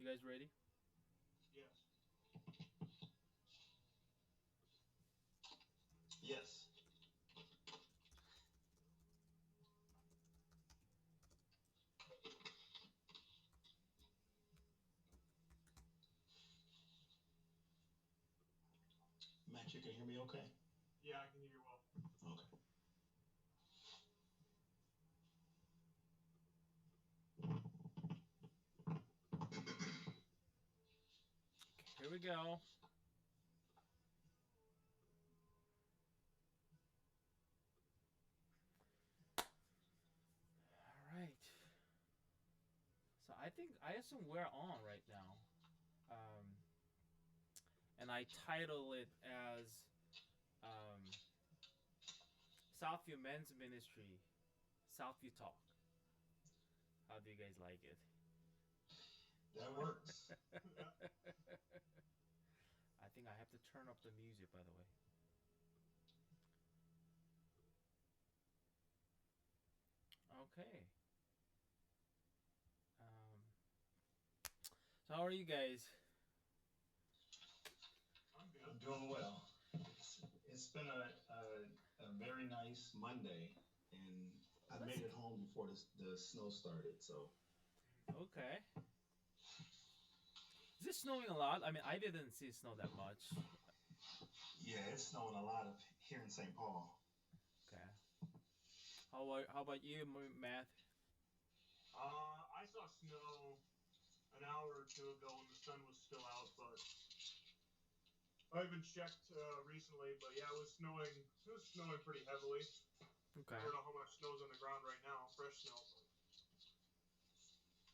guys ready? Yes. Yes. Matt, you can hear me okay? Yeah, I can hear you well. Okay. Here we go. All right. So I think I assume we're on right now. Um, and I title it as Southview Men's Ministry, Southview Talk. How do you guys like it? That works. Yeah. I think I have to turn up the music, by the way. Okay. Um, so how are you guys? I'm I'm good. doing well. It's been a very nice Monday, and Well, I that's made it home before the snow started. So okay. Is it snowing a lot? I mean, I didn't see snow that much. yeah, it's snowing a lot of here in St. Paul. Okay. How about you, Matt? I saw snow an hour or two ago when the sun was still out, but I haven't checked recently. But yeah, it was snowing. It was snowing pretty heavily. I Okay. don't know how much snow's on the ground right now, fresh snow.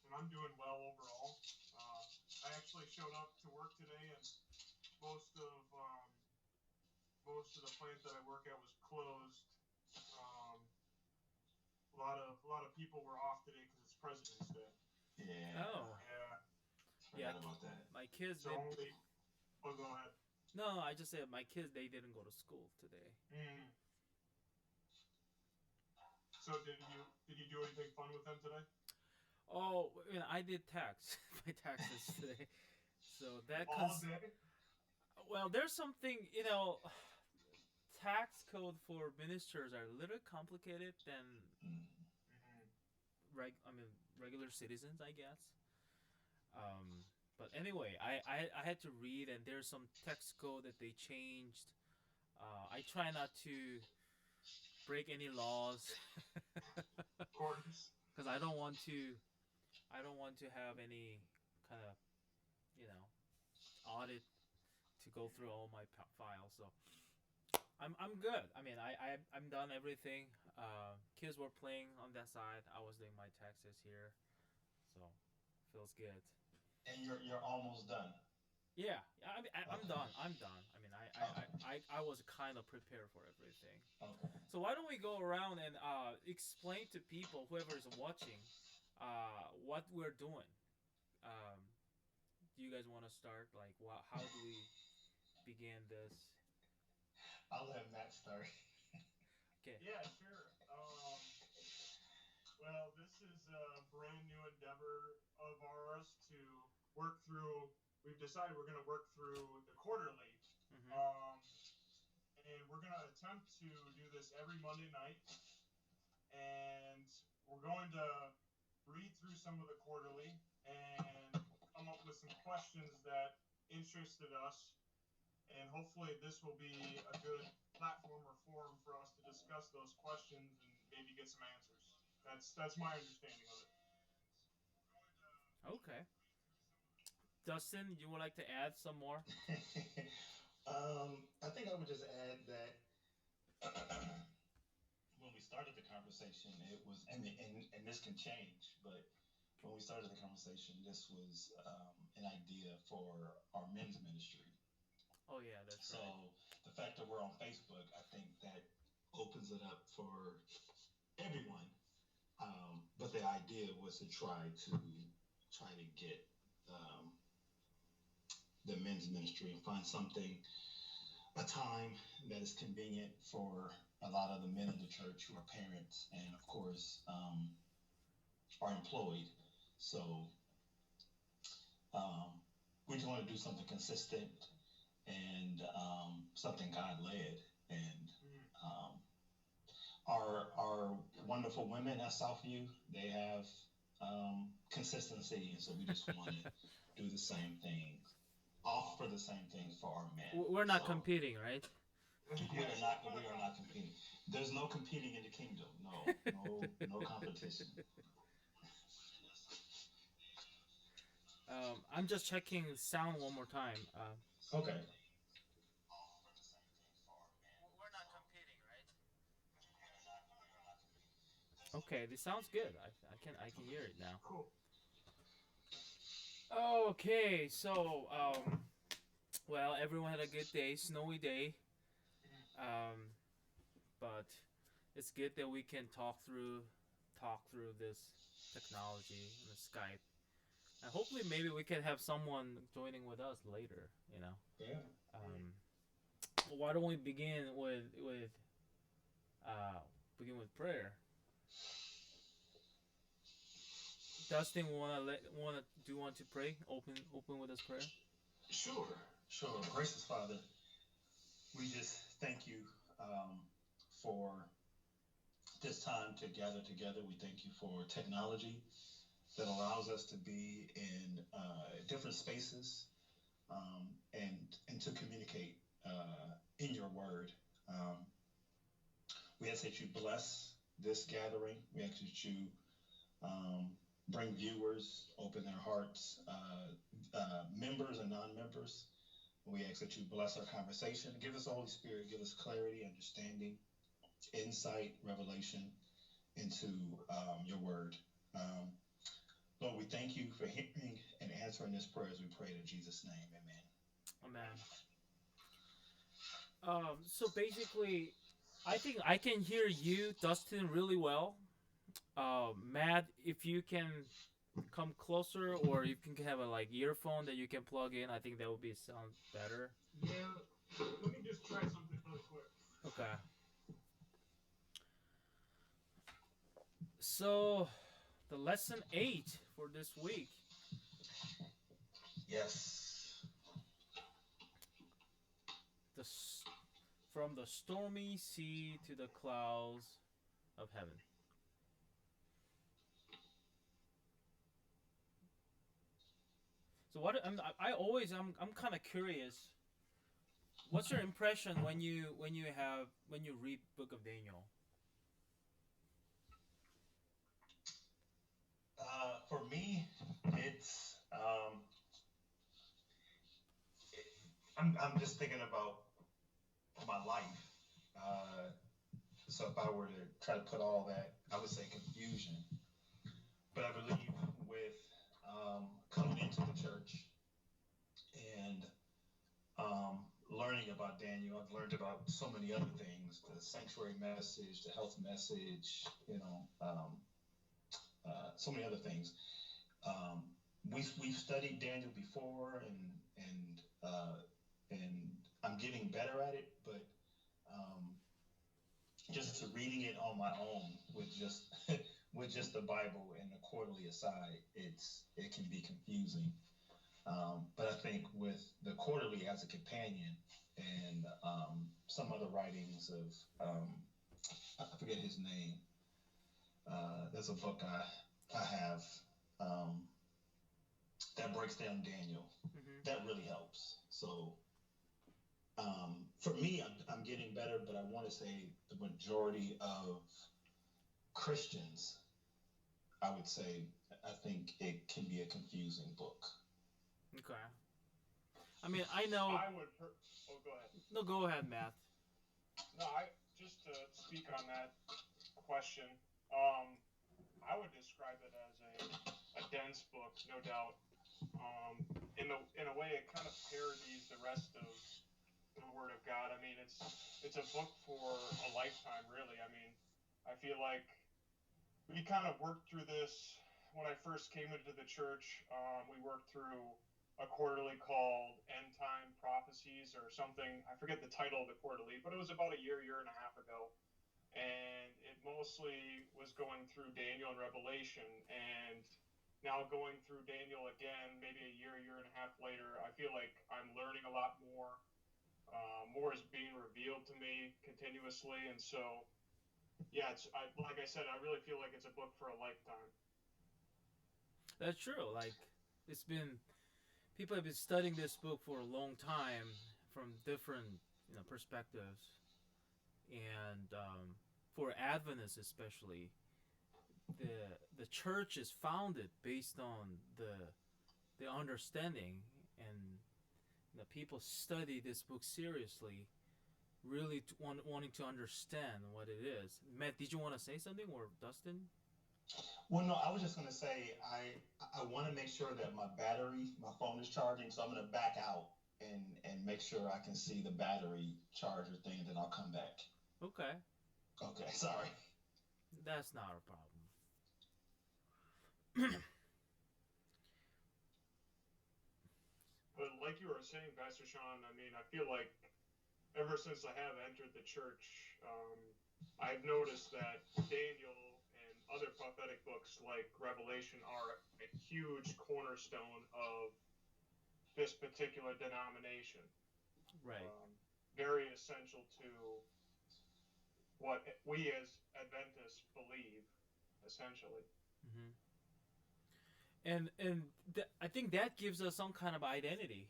And I'm doing well overall. Uh, I actually showed up to work today, and most of um, most of the plant that I work at was closed. Um, a lot of people were off today because it's President's Day. Yeah, Oh, Yeah. yeah. forgot about that. My kids, So they. only. Oh, go ahead. No, I just said my kids, they didn't go to school today. Mm. So did you do anything fun with them today? Oh, I did tax my taxes today. So that All cons. day. Well, there's something tax code for ministers are a little complicated than Mm. Mm-hmm. regular citizens, I guess. But anyway, I had to read, and there's some text code that they changed. I try not to break any laws Of course. because I don't want to have any kind of you know audit to go through all my files. So I'm good. I mean, I'm done everything. Kids were playing on that side. I was doing my taxes here, so feels good. And you're almost done. Yeah, I mean, I'm Okay. done. I'm done. I mean, Okay. I was kind of prepared for everything. Okay. So why don't we go around and explain to people, whoever is watching, what we're doing. Um, do you guys want to start? Like, how do we begin this? I'll let Matt start. Okay. Yeah, sure. Well, this is a brand new endeavor of ours to work through. We've decided we're going to work through the quarterly, Mm-hmm. um, and we're going to attempt to do this every Monday night. And we're going to read through some of the quarterly and come up with some questions that interested us. And hopefully, this will be a good platform or forum for us to discuss those questions and maybe get some answers. That's my understanding of it. Okay. Dustin, you would like to add some more? I think I would just add that when we started the conversation, it was, and this can change, but when we started the conversation, this was an idea for our men's ministry. Oh yeah, that's right. So the fact that we're on Facebook, I think that opens it up for everyone. But the idea was to try to get um, the men's ministry and find something, a time that is convenient for a lot of the men in the church who are parents and, of course, are employed. So we just want to do something consistent and something God led. And our wonderful women at Southview, they have consistency, and so we just want to do the same things, offer the same things for our men. We're not competing, right? We are not. We are not competing. There's no competing in the kingdom. No competition. I'm just checking sound one more time. Okay. We're not competing, right? Okay, this sounds good. I can hear it now. Cool. Okay, so well, everyone had a good day, snowy day. But it's good that we can talk through this technology and the Skype. And hopefully, maybe we can have someone joining with us later. Yeah. Why don't we begin with prayer? Dustin, do you want to pray? Open with us prayer. Sure. Gracious Father, we just thank you for this time to gather together. We thank you for technology that allows us to be in different spaces and to communicate in your word. We ask that you bless this gathering. We ask that you bring viewers, open their hearts, members and non-members. We ask that you bless our conversation. Give us the Holy Spirit. Give us clarity, understanding, insight, revelation into your word. Lord, we thank you for hearing and answering this prayer as we pray in Jesus' name. Amen. Amen. So basically, I think I can hear you, Dustin, really well. Matt, if you can come closer, or you can have a earphone that you can plug in, I think that would sound better. Yeah. Let me just try something really quick. Okay. So, the lesson 8 for this week. Yes. From the stormy sea to the clouds of heaven. So I'm kind of curious. What's your impression when you read Book of Daniel? For me, it's I'm just thinking about my life. So if I were to try to put all that, I would say confusion. But I believe with coming into the church and learning about Daniel, I've learned about so many other things: the sanctuary message, the health message, so many other things. We've studied Daniel before, and I'm getting better at it, but just reading it on my own with just with just the Bible and the quarterly aside, it can be confusing. But I think with the quarterly as a companion and some other writings of I forget his name. There's a book I have that breaks down Daniel. Mm-hmm. That really helps. So for me, I'm getting better, but I want to say the majority of Christians, I would say, I think it can be a confusing book. Okay. I mean, I know. Oh, go ahead. No, go ahead, Matt. No, just to speak on that question, I would describe it as a dense book, no doubt. In a way, it kind of parodies the rest of the Word of God. I mean, it's a book for a lifetime, really. I mean, I feel like we kind of worked through this when I first came into the church. We worked through a quarterly called End Time Prophecies or something. I forget the title of the quarterly, but it was about a year and a half ago. And it mostly was going through Daniel and Revelation. And now going through Daniel again, maybe a year and a half later, I feel like I'm learning a lot more. More is being revealed to me continuously, and so yeah, like I said, I really feel like it's a book for a lifetime. That's true. Like, it's been people have been studying this book for a long time from different perspectives, and for Adventists especially, the church is founded based on the understanding, and people study this book seriously, really wanting to understand what it is. Matt, did you want to say something, or Dustin? Well, no, I was just going to say I want to make sure that my phone is charging, so I'm going to back out and make sure I can see the battery charger thing, and then I'll come back. Okay. Okay, sorry. That's not a problem. But like you were saying, Pastor Sean, I mean, I feel like ever since I have entered the church, I've noticed that Daniel and other prophetic books like Revelation are a huge cornerstone of this particular denomination. Right. Very essential to what we as Adventists believe, essentially. Mm-hmm. And I think that gives us some kind of identity.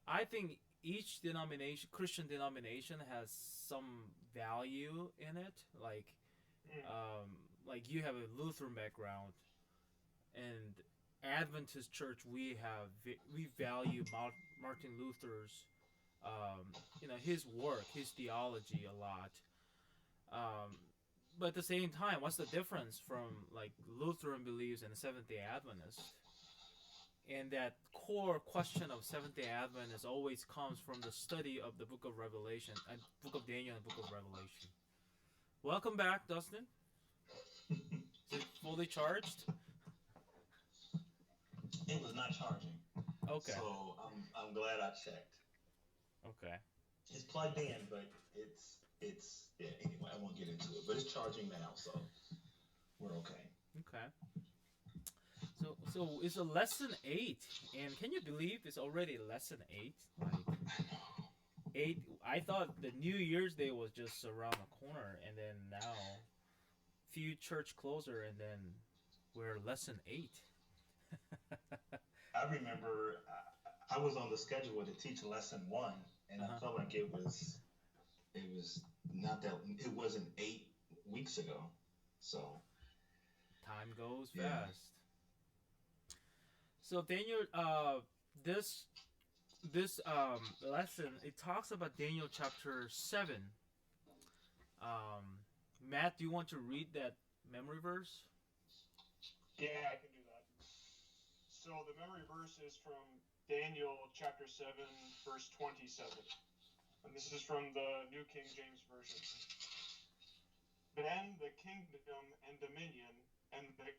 I think each denomination, Christian denomination, has some value in it. Like you have a Lutheran background, and Adventist Church, we value Martin Luther's, his work, his theology a lot. But at the same time, what's the difference from like Lutheran beliefs and Seventh-day Adventist? And that core question of Seventh-day Adventist always comes from the study of the Book of Revelation, Book of Daniel, and Book of Revelation. Welcome back, Dustin. Is it fully charged? It was not charging. Okay. So I'm glad I checked. Okay. It's plugged in, but it's yeah. Anyway, I won't get into it, but it's charging now, so we're okay. Okay. So it's a lesson 8, and can you believe it's already lesson 8? Like 8. I thought the New Year's Day was just around the corner, and then now few church closer, and then we're lesson 8. I remember I was on the schedule to teach lesson 1, and I felt like it was not that, it wasn't 8 weeks ago. So time goes fast. So Daniel, this lesson, it talks about Daniel chapter 7. Matt, do you want to read that memory verse? Yeah, I can do that. So the memory verse is from Daniel chapter 7, verse 27. And this is from the New King James Version. Then the kingdom and dominion and the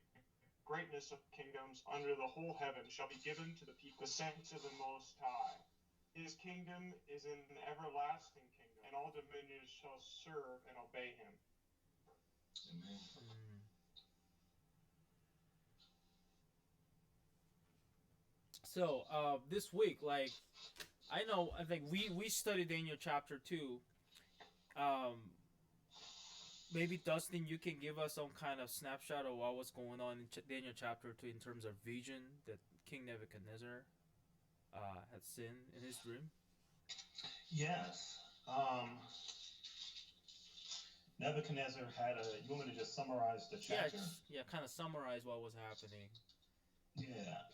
greatness of kingdoms under the whole heaven shall be given to the people, the saints of the Most High. His kingdom is an everlasting kingdom, and all dominions shall serve and obey him. Amen. So this week, like, I think we studied Daniel chapter 2. Maybe Dustin, you can give us some kind of snapshot of what was going on in Daniel chapter 2 in terms of vision that King Nebuchadnezzar had seen in his dream. Yes. Nebuchadnezzar had you want me to just summarize the chapter? Yeah, kind of summarize what was happening. Yeah.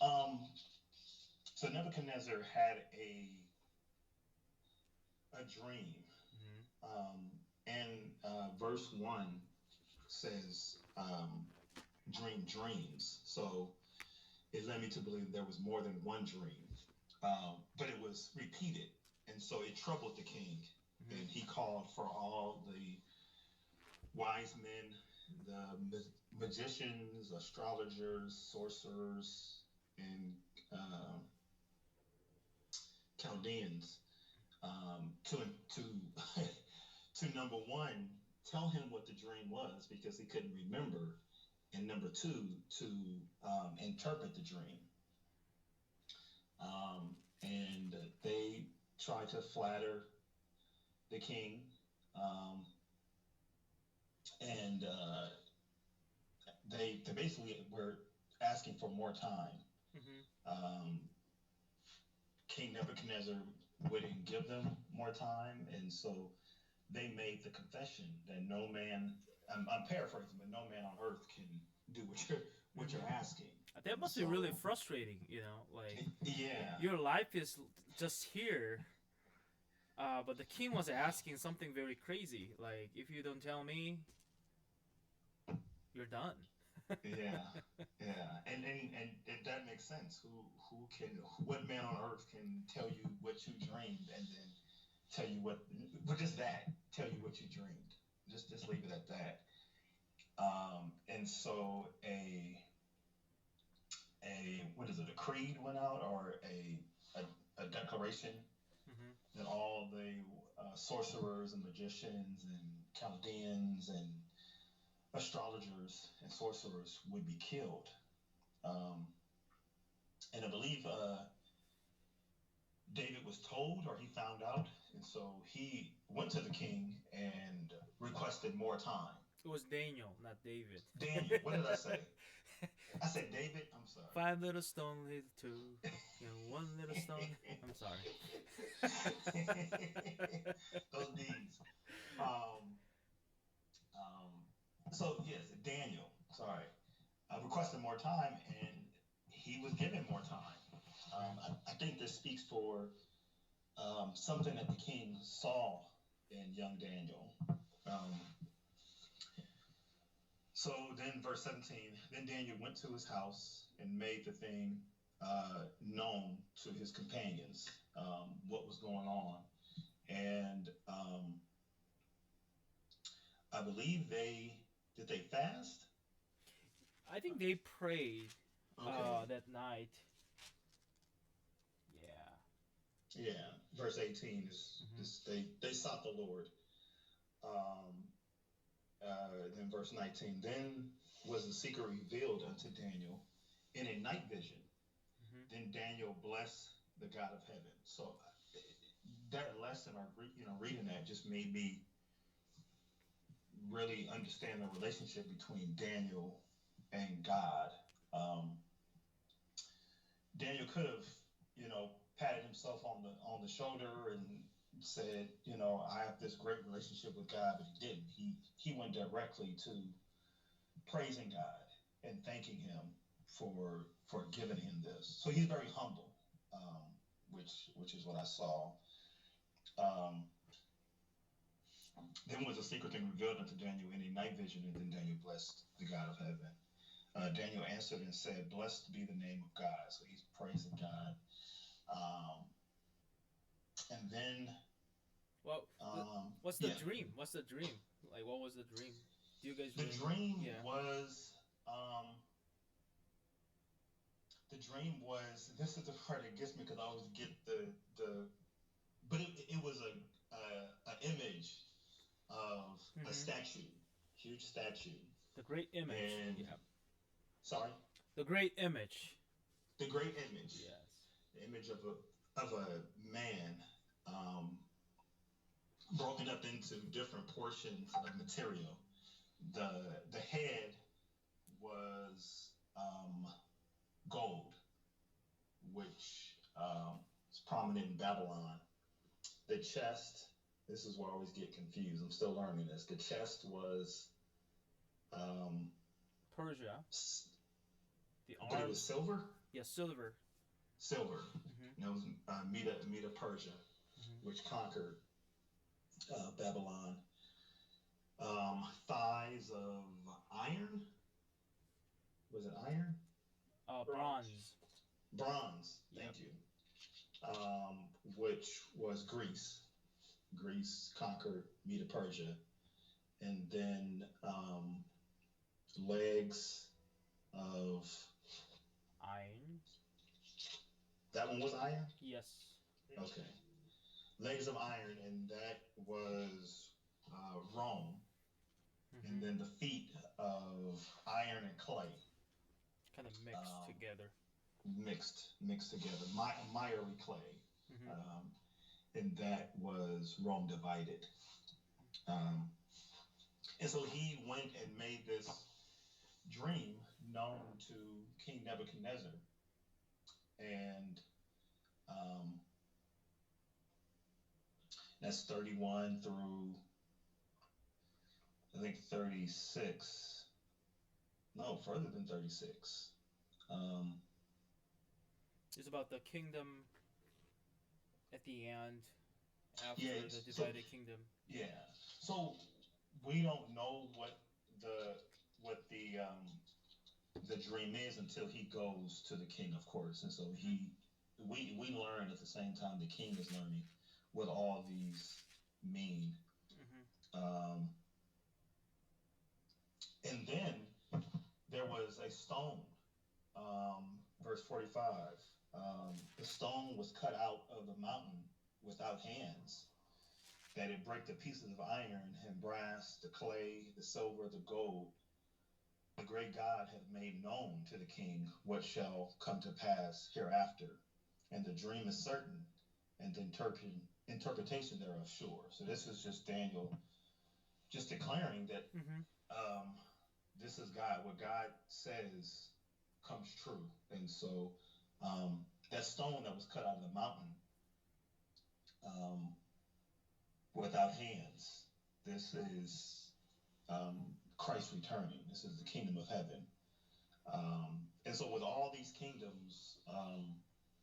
So Nebuchadnezzar had a dream. And verse 1 says, dream dreams. So it led me to believe there was more than one dream. But it was repeated. And so it troubled the king. And he called for all the wise men, the magicians, astrologers, sorcerers, and Chaldeans to to number one, tell him what the dream was, because he couldn't remember, and number two, to interpret the dream. And they try to flatter the king, and they basically were asking for more time. Um, King Nebuchadnezzar wouldn't give them more time, and so they made the confession that no man, I'm paraphrasing, but no man on earth can do what you're asking. That must be really frustrating, you know, like Yeah, your life is just here, but the king was asking something very crazy. Like, if you don't tell me, you're done. yeah, yeah, and that makes sense. What man on earth can tell you what you dreamed and then tell you but just that, tell you what you dreamed. Just leave it at that. And so a what is it? A creed went out, or a declaration that all the sorcerers and magicians and Chaldeans and astrologers and sorcerers would be killed. And I believe David was told, or he found out, and so he went to the king and requested more time. It was Daniel, not David. Daniel, what did I say? I said David. I'm sorry. 5 little stone lead to 1 little stone. I'm sorry. Those deeds. So yes, Daniel. Sorry, I requested more time, and he was given more time. I think this speaks for something that the king saw in young Daniel. So then, verse 17, then Daniel went to his house and made the thing known to his companions, what was going on. And I believe did they fast? I think they prayed Okay. that night. Yeah. Yeah. Verse 18 is they sought the Lord. Then verse 19, then was the secret revealed unto Daniel in a night vision. Then Daniel blessed the God of heaven. So that lesson, or reading that, just made me really understand the relationship between Daniel and God. Daniel could have, patted himself on the shoulder and said, I have this great relationship with God, but he didn't. He went directly to praising God and thanking him for giving him this. So he's very humble, which is what I saw. Then was a secret thing revealed unto Daniel in a night vision, and then Daniel blessed the God of heaven. Daniel answered and said, blessed be the name of God. So he's praising God. And then... Well, what's the dream? What's the dream? Like, what was the dream? Do you guys remember? The dream was, this is the part that gets me, because I always get but it was an image of a statue, huge statue. The great image. And, yeah. Sorry? The great image. The great image. Yes. The image of a man, broken up into different portions of material. The head was gold, which is prominent in Babylon. The chest, this is where I always get confused. I'm still learning this. The chest was Persia. The but it was silver? Yeah, silver. Silver. And that was Medo Persia, which conquered Babylon. Thighs of iron. Was it iron? Bronze. Bronze. Thank you. Which was Greece. Greece conquered Medo Persia, and then legs of iron. That one was iron? Yes. Okay. Legs of iron, and that was Rome. And then the feet of iron and clay, Kind of mixed um, together. mixed together, miry clay, Hmm. um, and that was Rome divided. Um, and so he went and made this dream known to King Nebuchadnezzar, and um, that's 31 through I think 36. No, further than 36. Um, It's about the kingdom at the end yeah, after the so divided kingdom. yeah, so we don't know the what the dream is until he goes to the king, of course, and so we learn at the same time the king is learning what all these mean. Hmm. Um, and then there was a stone, verse 45. The stone was cut out of the mountain without hands, that it break the pieces of iron and brass, the clay, the silver, the gold. The great God hath made known to the king what shall come to pass hereafter. And the dream is certain, and the interpretation thereof sure. So this is just Daniel just declaring that Hmm. um, this is God. What God says comes true. And so that stone that was cut out of the mountain um, without hands, this is Christ returning. This is the kingdom of heaven. And so, with all these kingdoms,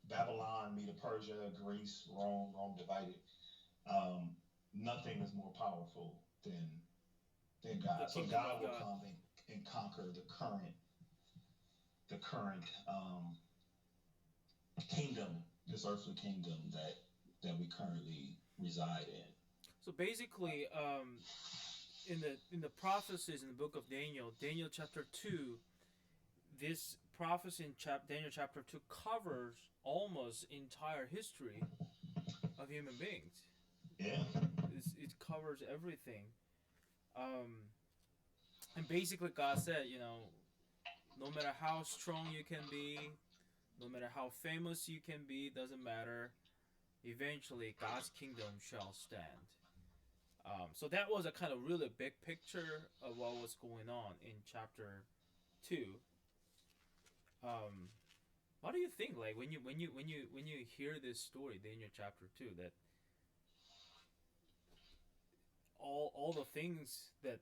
Babylon, Medo Persia, Greece, Rome divided, um, nothing is more powerful than The God. So, kingdom of God will God. come and conquer the current kingdom, this earthly kingdom that we currently reside in. So basically, in the prophecies in the book of Daniel, Daniel chapter 2, this prophecy in Daniel chapter 2 covers almost entire history of human beings. Yeah. It covers everything. Um, and basically, God said, no matter how strong you can be, no matter how famous you can be, doesn't matter. Eventually, God's kingdom shall stand. So that was a kind of really big picture of what was going on in chapter 2. Um, what do you think? Like when you hear this story, Daniel chapter 2, that all the things that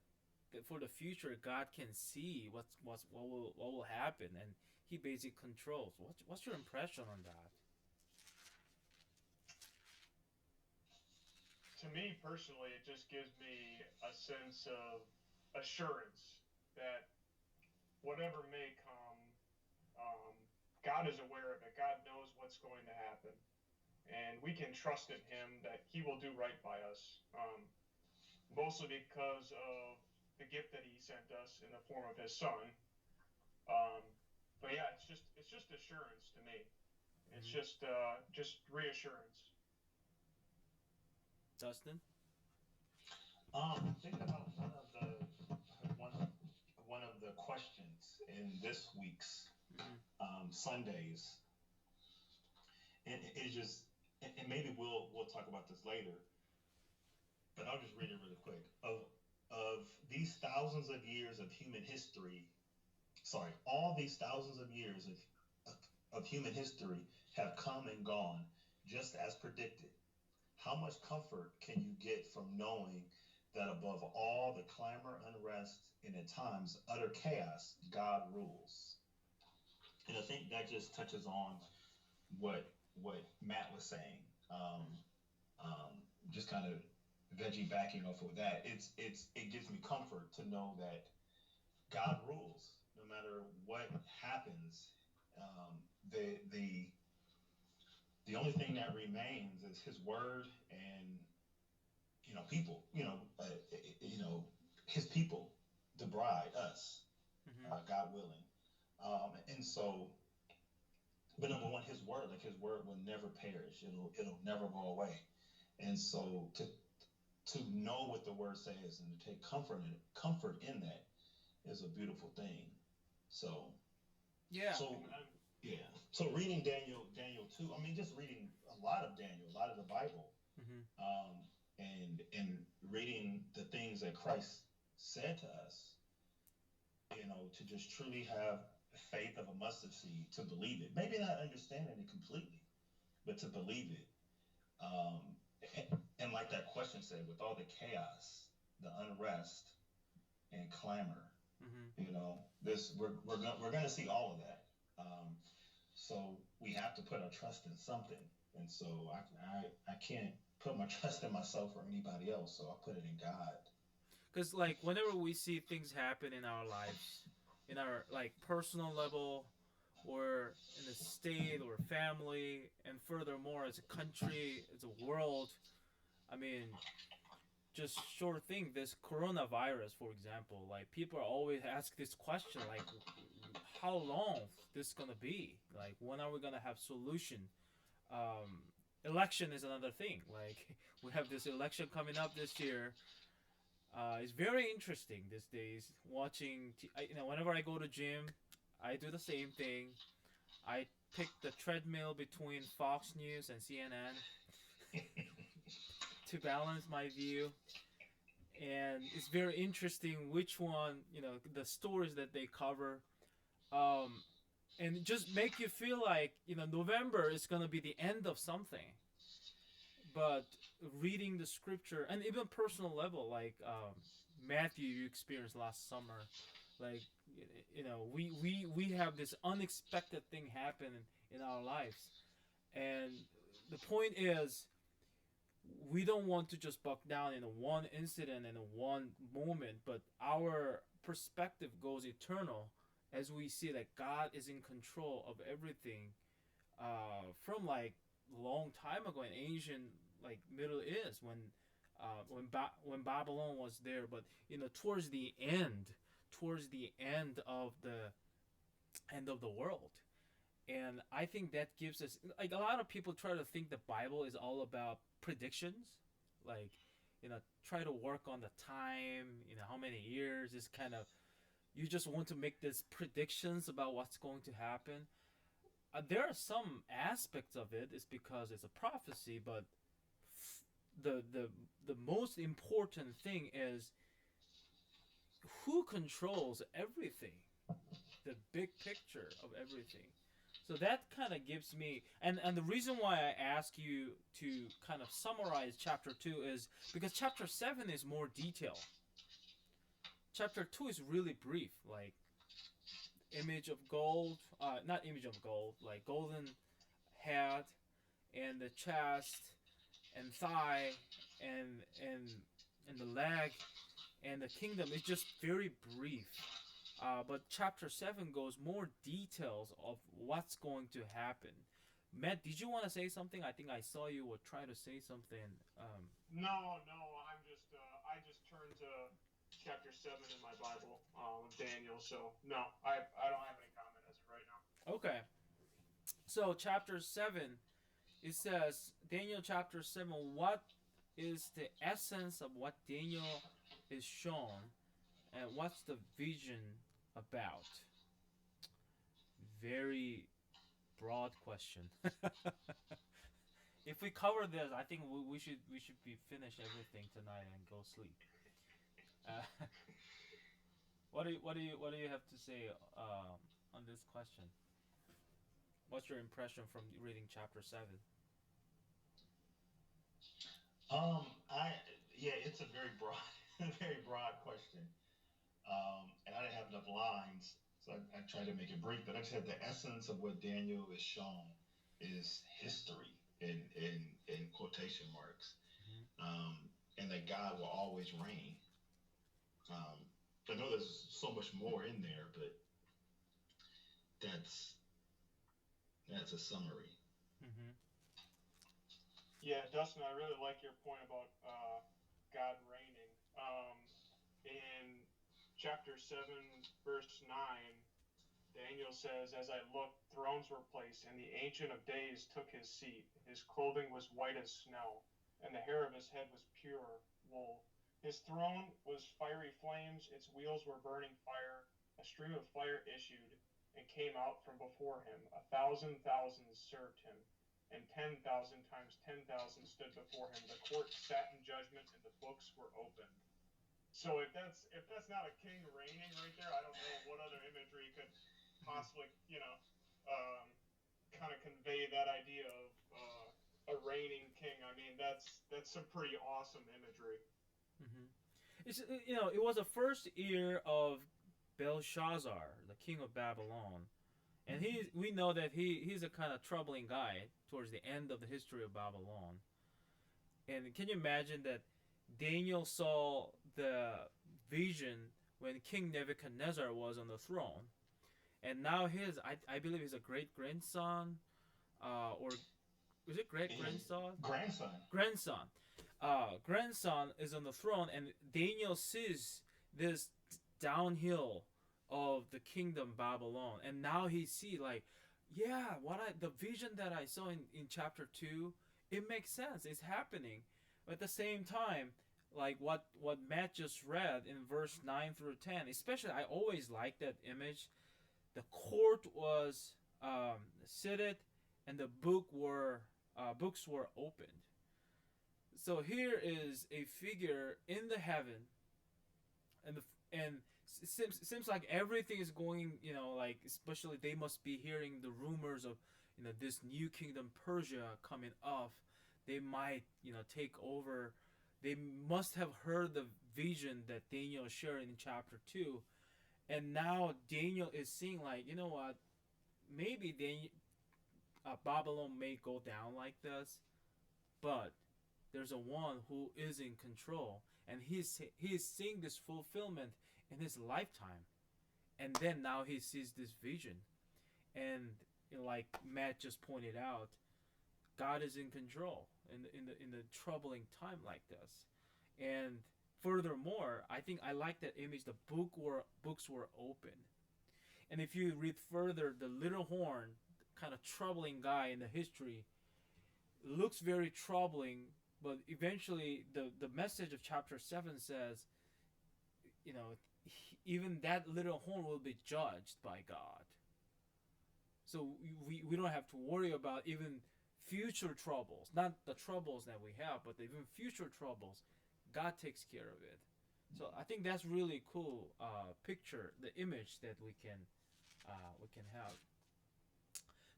for the future God can see what will happen, and He basically controls. What's your impression on that? To me personally, it just gives me a sense of assurance that whatever may come, um, God is aware of it. God knows what's going to happen, and we can trust in Him that He will do right by us. Mostly because of the gift that He sent us in the form of His Son. Um, but yeah, it's just assurance to me. It's Mm-hmm. just reassurance. Dustin. I'm thinking about one of one of the questions in this week's Mm-hmm. Sundays, and it just and maybe we'll talk about this later, but I'll just read it really quick. Of these thousands of years of human history, sorry, all these thousands of years of human history have come and gone just as predicted. How much comfort can you get from knowing that above all the clamor, unrest, and at times utter chaos, God rules? And I think that just touches on what what Matt was saying. Um, just kind of veggie backing off of that. It gives me comfort to know that God rules no matter what happens. Um, the only thing that remains is His word and people. His people, the bride, us, Mm-hmm. God willing. And so, but number one, His word will never perish. It'll never go away. And so to know what the word says and to take comfort in that, is a beautiful thing. So, Yeah. so yeah. So reading Daniel 2, I mean, just reading a lot of Daniel, a lot of the Bible, Hmm. um, and reading the things that Christ said to us, to just truly have faith of a mustard seed, to believe it. Maybe not understanding it completely, but to believe it. Um, and like that question said, with all the chaos, the unrest, and clamor, Hmm. this we're gonna see all of that. So we have to put our trust in something, and so I can't put my trust in myself or anybody else. So I put it in God. Because like whenever we see things happen in our lives, in our like personal level, or in the state or family, and furthermore as a country, as a world, I mean, just sure thing. This coronavirus, for example, like people are always ask this question, like, how long this gonna be? Like, when are we gonna have solution? Election is another thing. Like, we have this election coming up this year. It's very interesting these days. Watching, whenever I go to gym, I do the same thing. I pick the treadmill between Fox News and CNN to balance my view, and it's very interesting which one, the stories that they cover, um, and just make you feel like November is gonna be the end of something. But reading the scripture and even personal level, like Matthew, you experienced last summer, like we have this unexpected thing happen in our lives, and the point is we don't want to just buck down in a one incident in a one moment, but our perspective goes eternal as we see that God is in control of everything, from like a long time ago in ancient like Middle East, when Babylon was there, but towards the end of the world. And I think that gives us, like, a lot of people try to think the Bible is all about predictions, like, try to work on the time, how many years. This kind of, you just want to make these predictions about what's going to happen. There are some aspects of it is because it's a prophecy, but the most important thing is who controls everything, the big picture of everything. So that kind of gives me, and the reason why I ask you to kind of summarize chapter 2 is because chapter 7 is more detailed. Chapter 2 is really brief, like image of gold, not image of gold, like golden head and the chest and thigh and the leg and the kingdom is just very brief. But chapter 7 goes more details of what's going to happen. Matt, did you want to say something? I think I saw you were trying to say something. No, no, I just turned to chapter 7 in my Bible, Daniel. So no, I don't have any comment as of right now. Okay. So chapter 7, it says, Daniel chapter 7, what is the essence of what Daniel is shown, and what's the vision about? Very broad question. If we cover this, I think we should be finish everything tonight and go sleep. Uh, what do you have to say on this question? What's your impression from reading chapter 7? I Yeah, it's a very broad, very broad question. And I didn't have enough lines, so I tried to make it brief. But I said the essence of what Daniel is shown is history in quotation marks, Mm-hmm. and that God will always reign. Um, I know there's so much more in there, but that's that's a summary. Mm-hmm. Yeah, Dustin, I really like your point about God reigning. In chapter 7, verse 9, Daniel says, "As I looked, thrones were placed, and the Ancient of Days took his seat. His clothing was white as snow, and the hair of his head was pure wool. His throne was fiery flames, its wheels were burning fire. A stream of fire issued and came out from before him. 1,000 thousands served him, and 10,000 times 10,000 stood before him. The court sat in judgment, and the books were opened. So if that's not a king reigning right there, I don't know what other imagery could possibly, kind of convey that idea of a reigning king. I mean, that's some pretty awesome imagery. Hmm. It's it was the first year of Belshazzar, the king of Babylon, and we know that he's a kind of troubling guy towards the end of the history of Babylon. And can you imagine that Daniel saw the vision when King Nebuchadnezzar was on the throne, and now I believe he's a great grandson, or is it great grandson? Grandson. Grandson. Grandson is on the throne, and Daniel sees this downhill of the kingdom Babylon, and now he see like, yeah, the vision that I saw in chapter 2, it makes sense. It's happening. But at the same time, like what Matt just read in verse 9 through 10, especially I always like that image. The court was seated, and the books were opened. So here is a figure in the heaven, and it seems like everything is going, like, especially they must be hearing the rumors of, this new kingdom Persia coming up. They might, take over. They must have heard the vision that Daniel shared in chapter 2. And now Daniel is seeing, like, you know what? Maybe Babylon may go down like this, but there's a one who is in control, and he is seeing this fulfillment in his lifetime. And then now he sees this vision, and like Matt just pointed out, God is in control in the troubling time like this. And furthermore, I think I like that image. The books were open, and if you read further, the little horn, kind of troubling guy in the history, looks very troubling. But eventually, the message of chapter 7 says, even that little horn will be judged by God. So we don't have to worry about even future troubles. Not the troubles that we have, but even future troubles. God takes care of it. So I think that's really cool picture, the image that we can have.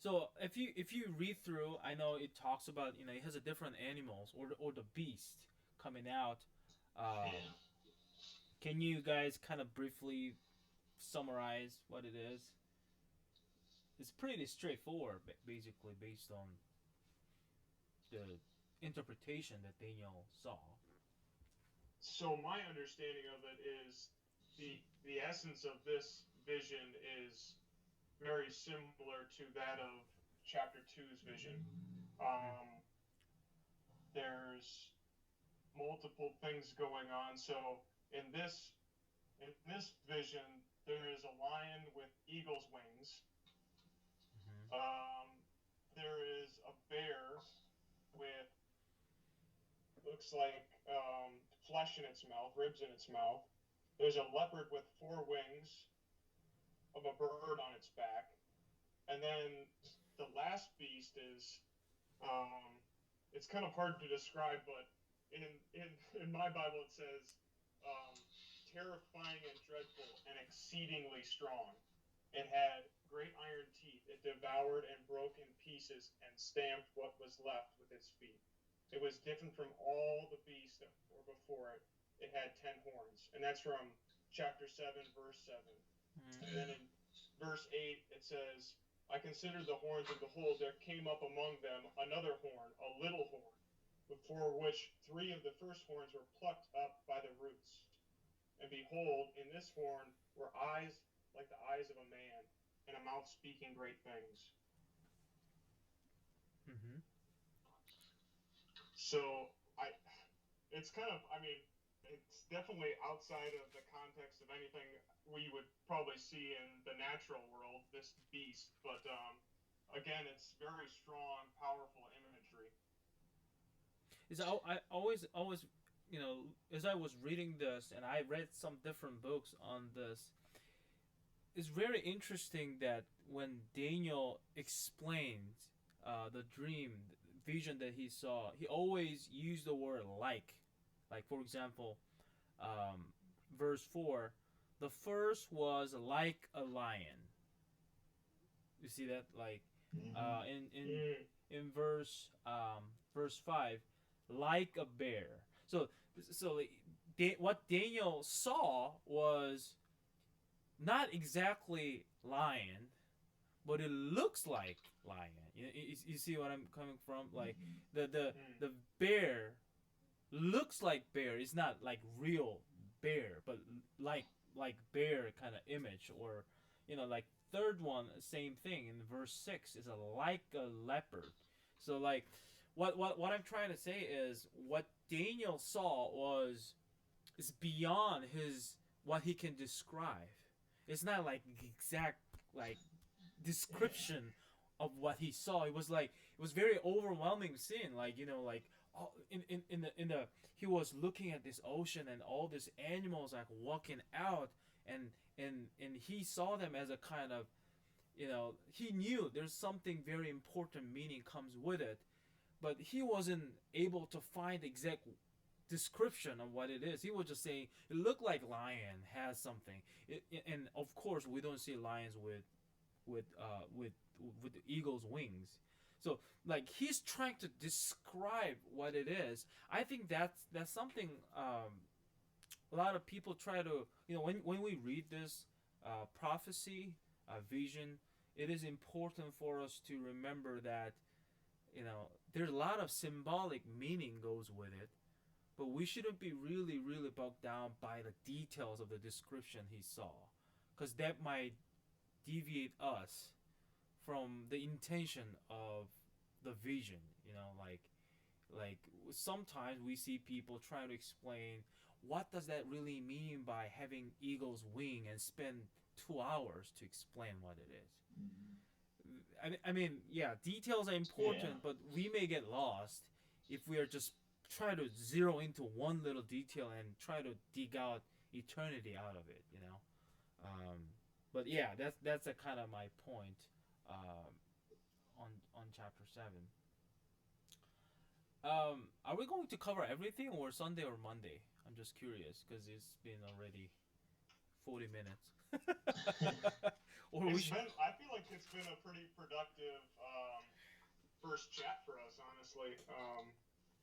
So if you read through, I know it talks about, it has a different animals or the beast coming out. Yeah. Can you guys kind of briefly summarize what it is? It's pretty straightforward, basically based on the interpretation that Daniel saw. So my understanding of it is the essence of this vision is very similar to that of chapter 2's vision. There's multiple things going on. So in this vision, there is a lion with eagle's wings. Mm-hmm. There is a bear with, looks like, flesh in its mouth, ribs in its mouth. There's a leopard with 4 wings of a bird on its back. And then the last beast is, it's kind of hard to describe, but in my Bible it says, terrifying and dreadful and exceedingly strong. It had great iron teeth. It devoured and broke in pieces and stamped what was left with its feet. It was different from all the beasts that were before it. It had 10 horns. And that's from chapter 7, verse 7. Mm-hmm. And then in verse 8, it says, I considered the horns, and behold, there came up among them another horn, a little horn, before which 3 of the first horns were plucked up by the roots. And behold, in this horn were eyes like the eyes of a man, and a mouth speaking great things. Mm-hmm. So it's kind of, it's definitely outside of the context of anything we would probably see in the natural world, this beast. But again, it's very strong, powerful imagery. I always as I was reading this and I read some different books on this, it's very interesting that when Daniel explains the dream, vision that he saw, he always used the word like. Like, for example, um, verse 4, the first was like a lion. You see that? Like, in verse 5, like a bear. So what Daniel saw was not exactly lion, but it looks like lion. You see what I'm coming from? Like the bear looks like bear. It's not like real bear, but like bear kind of image, or like third one, same thing in verse 6 is a like a leopard. So like what I'm trying to say is what Daniel saw was is beyond his what he can describe. It's not like exact like description of what he saw. It was like it was very overwhelming scene. Like like all, in the he was looking at this ocean and all these animals like walking out, and he saw them as a kind of he knew there's something very important meaning comes with it, but he wasn't able to find the exact description of what it is. He was just saying it looked like lion has something. And of course we don't see lions with with the eagle's wings. So like he's trying to describe what it is. I think that's something a lot of people try to when we read this prophecy vision, it is important for us to remember that there's a lot of symbolic meaning goes with it, but we shouldn't be really bogged down by the details of the description he saw, because that might deviate us from the intention of the vision. Like sometimes we see people trying to explain what does that really mean by having eagle's wing and spend 2 hours to explain what it is. I mean, yeah, details are important, but we may get lost if we are just try to zero into one little detail and try to dig out eternity out of it. But yeah, that's a kind of my point on chapter 7. Are we going to cover everything, or Sunday or Monday? I'm just curious because it's been already 40 minutes. I feel like it's been a pretty productive first chat for us, honestly.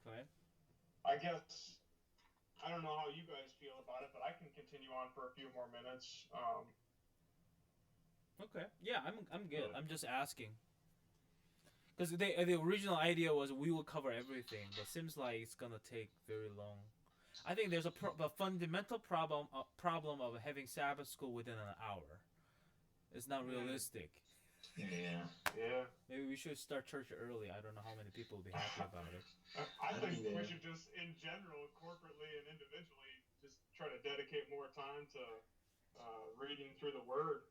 Okay. I guess I don't know how you guys feel about it, but I can continue on for a few more minutes. Okay. Yeah, I'm good. I'm just asking. Because the original idea was we will cover everything, but seems like it's gonna take very long. I think there's a fundamental problem of having Sabbath school within an hour. It's not realistic. Yeah. Maybe we should start church early. I don't know how many people will be happy about it. I think we should just, in general, corporately and individually, just try to dedicate more time to reading through the Word.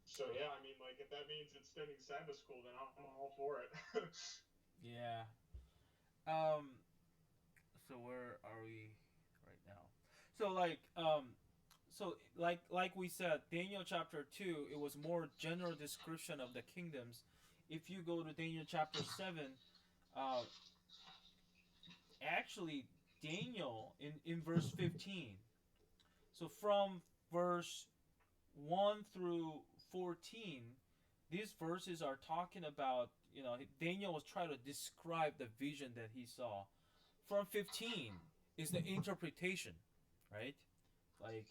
So yeah, I mean, like if that means extending Sabbath school, then I'm all for it. Yeah. So where are we right now? So we said, Daniel chapter 2, it was more general description of the kingdoms. If you go to Daniel chapter 7, actually Daniel in verse 15. So from verse 1 through 14, these verses are talking about, Daniel was trying to describe the vision that he saw. From 15 is the interpretation, right? Like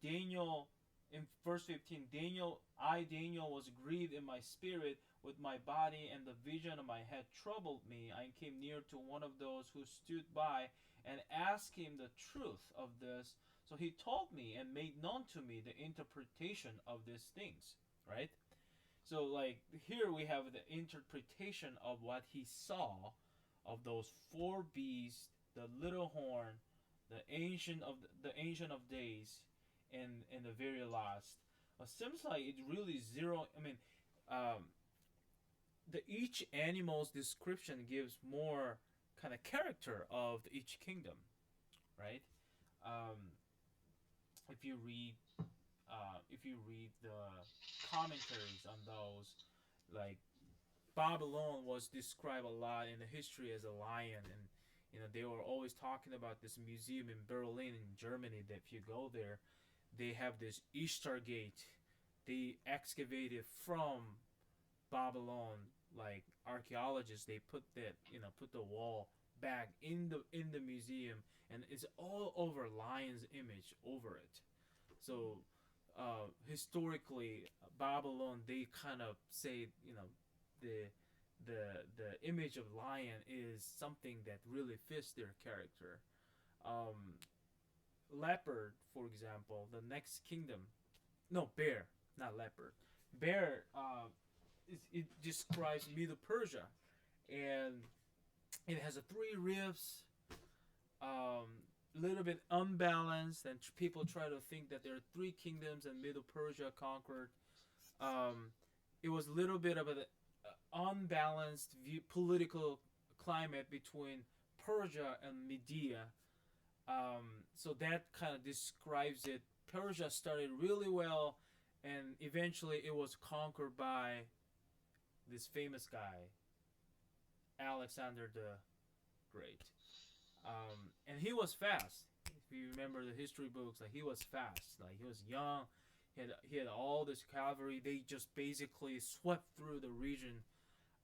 Daniel, in verse 15, Daniel was grieved in my spirit with my body, and the vision of my head troubled me. I came near to one of those who stood by and asked him the truth of this. So he told me and made known to me the interpretation of these things, right? So like here we have the interpretation of what he saw of those 4 beasts, the little horn, the ancient of days, and the very last. Seems like it really zero. I mean, the each animal's description gives more kind of character of each kingdom, right? Um, if you read the commentaries on those, like Babylon was described a lot in the history as a lion, and they were always talking about this museum in Berlin in Germany. That if you go there, they have this Ishtar Gate. They excavated from Babylon, like archaeologists. They put the wall back in the museum, and it's all over lion's image over it. So historically, Babylon, they kind of say, the the image of lion is something that really fits their character. Um, Leopard, for example, the next kingdom, no, bear, not leopard. Bear, it describes Middle Persia, and it has a three ribs, little bit unbalanced, and people try to think that there are three kingdoms and Middle Persia conquered. It was a little bit of an unbalanced political climate between Persia and Media. So that kind of describes it. Persia started really well, and eventually it was conquered by this famous guy, Alexander the Great. And he was fast. If you remember the history books, like he was fast. Like he was young. He had all this cavalry. They just basically swept through the region.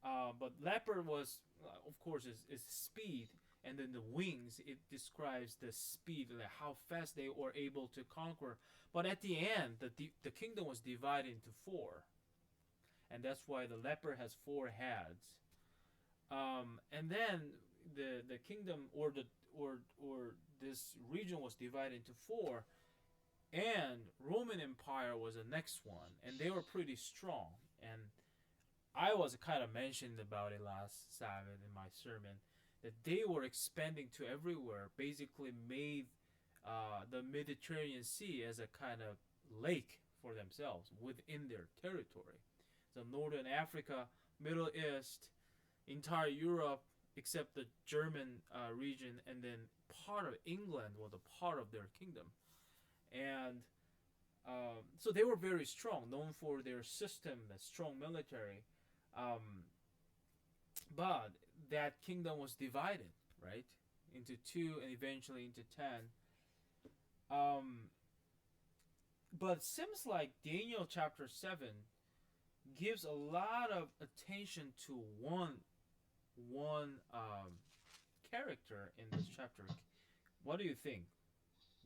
But leopard was, of course, is speed, and then the wings. It describes the speed, like how fast they were able to conquer. But at the end, the kingdom was divided into four, and that's why the leopard has four heads. And then the kingdom or this region was divided into four, and Roman Empire was the next one, and they were pretty strong. And I was kind of mentioned about it last Sabbath in my sermon, that they were expanding to everywhere, basically made the Mediterranean Sea as a kind of lake for themselves within their territory. So Northern Africa, Middle East, entire Europe, except the German region, and then part of England was a part of their kingdom. And so they were very strong, known for their system, the strong military. But that kingdom was divided, right, into two and eventually into 10. But it seems like Daniel chapter 7 gives a lot of attention to one character in this chapter. What do you think?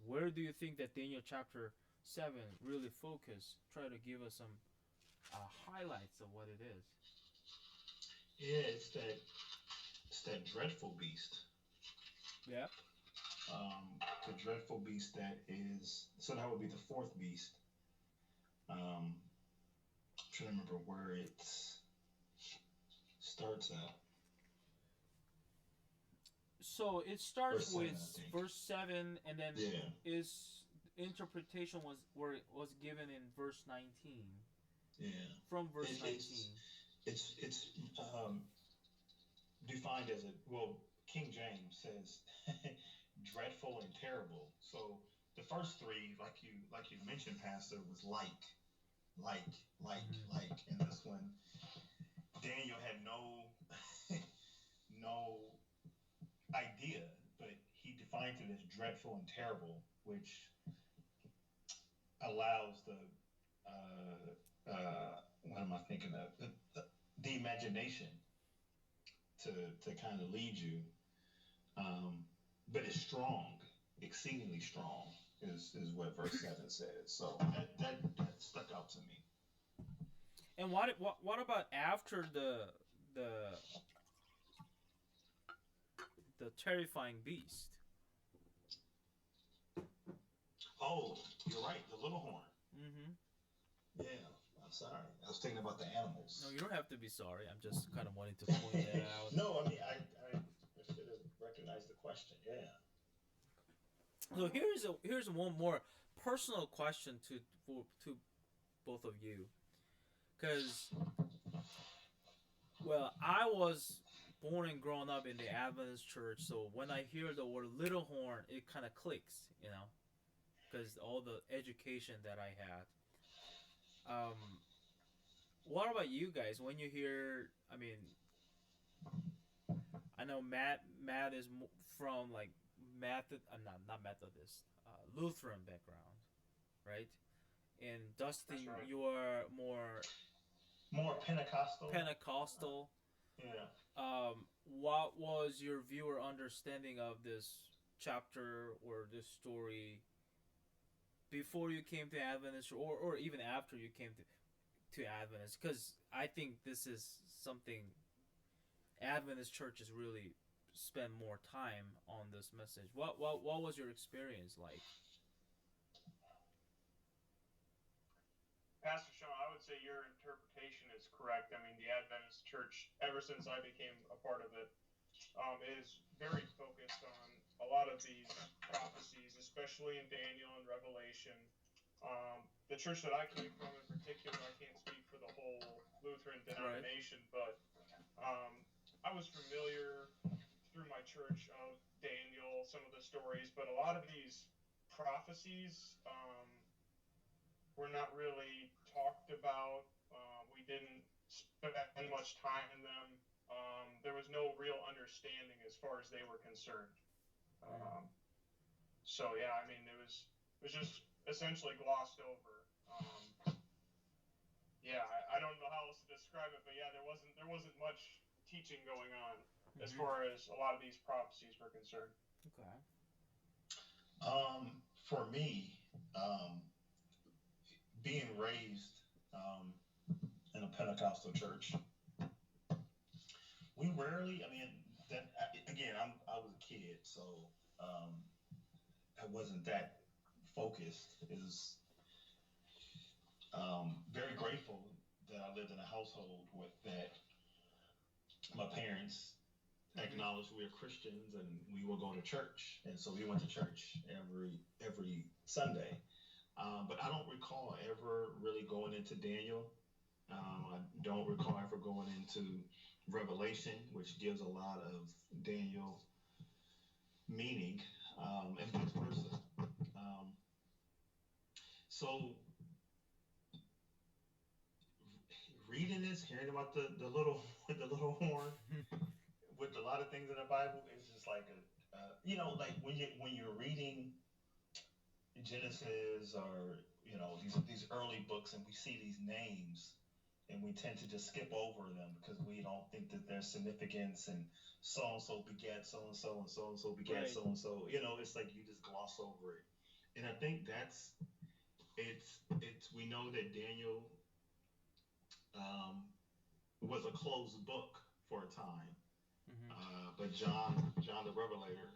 Where do you think that Daniel chapter 7 really try to give us some highlights of what it is? Yeah, it's that dreadful beast. Yeah. The dreadful beast that would be the fourth beast. I'm trying to remember where it starts at. So it starts Verse 7, with verse 7, and then his interpretation was given in verse 19. Yeah. From verse 19. It's defined as King James says dreadful and terrible. So the first three, like you mentioned, Pastor, was like, and this one, Daniel had no idea, but he defined it as dreadful and terrible, which allows what am I thinking of? The imagination to kind of lead you, but it's strong, exceedingly strong, is what verse 7 says. So that stuck out to me. And what about after the terrifying beast? Oh, you're right, the little horn. Mm-hmm. Yeah, I'm sorry. I was thinking about the animals. No, you don't have to be sorry. I'm just kind of wanting to point that out. No, I mean, I should have recognized the question. Yeah. So here's one more personal question to both of you, because I was born and grown up in the Adventist church, so when I hear the word little horn, it kind of clicks, because all the education that I had. What about you guys? When you hear, I mean, I know Matt is from like not Methodist, Lutheran background, right? And Dustin, right. you are more Pentecostal. Pentecostal. Yeah. What was your viewer understanding of this chapter or this story before you came to Adventist, or even after you came to Adventist? Because I think this is something Adventist churches really spend more time on this message. What was your experience like? Pastor Sean, I would say your interpretation is correct. I mean, the Adventist Church, ever since I became a part of it, is very focused on a lot of these prophecies, especially in Daniel and Revelation. The church that I came from, in particular, I can't speak for the whole Lutheran denomination, but I was familiar through my church of Daniel, some of the stories, but a lot of these prophecies were not really talked about. We didn't spend much time in them. There was no real understanding as far as they were concerned. So yeah, I mean, it was just essentially glossed over. Yeah, I don't know how else to describe it, but yeah, there wasn't much teaching going on as far as a lot of these prophecies were concerned. Okay. For me, being raised in a Pentecostal church, we rarely. I mean, that again, I was a kid, so I wasn't that focused. Is very grateful that I lived in a household with that. My parents acknowledged we were Christians and we will go to church, and so we went to church every Sunday. But I don't recall ever really going into Daniel. I don't recall ever going into Revelation, which gives a lot of Daniel meaning, and vice versa. So reading this, hearing about the little horn, with a lot of things in the Bible, is just like like when you're reading Genesis or these early books, and we see these names, and we tend to just skip over them because we don't think that there's significance, and so and so begat so and so, and so and so begat so and so. It's like you just gloss over it, and I think that's it's we know that Daniel was a closed book for a time. But John the Revelator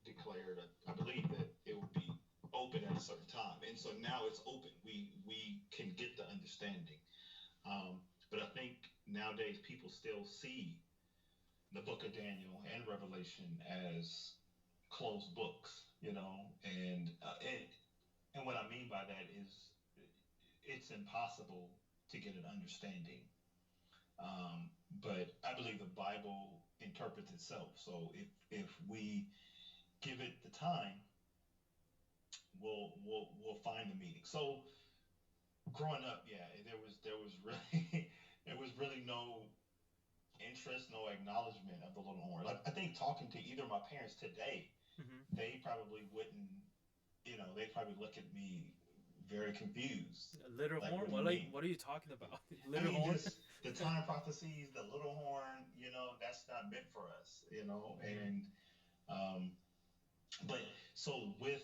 declared, I believe, that it would be open at a certain time, and so now it's open. We can get the understanding, but I think nowadays people still see the book of Daniel and Revelation as closed books, and what I mean by that is it's impossible to get an understanding. But I believe the Bible interprets itself. So if we give it the time, we'll find the meaning. So growing up, yeah, there was really no interest, no acknowledgement of the little horn. I think talking to either of my parents today, they probably wouldn't, they'd probably look at me very confused. Little horn? What are you talking about? Little horn? Just the time prophecies, the little horn, that's not meant for us, and but so with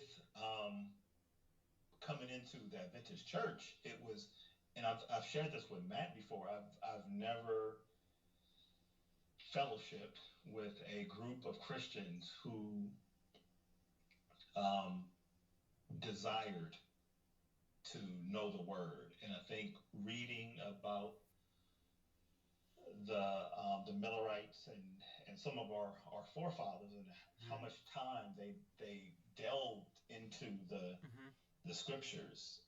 coming into the Adventist church, it was, and I've shared this with Matt before. I've never fellowshipped with a group of Christians who desired to know the word, and I think reading about the Millerites and some of our forefathers, and how much time they delved into the scriptures,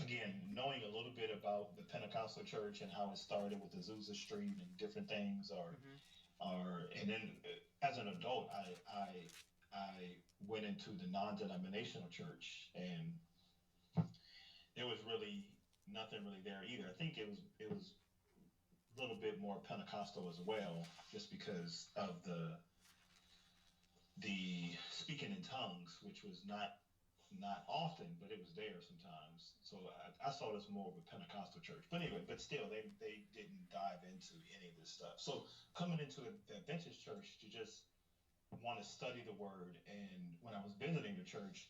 again, knowing a little bit about the Pentecostal church and how it started with Azusa Street and different things, Mm-hmm. and then as an adult, I went into the non-denominational church, and there was really nothing really there either. I think it was a little bit more Pentecostal as well, just because of the speaking in tongues, which was not often, but it was there sometimes. So I saw this more of a Pentecostal church. But anyway, but still, they didn't dive into any of this stuff. So coming into the Adventist church, you just want to study the word. And when I was visiting the church,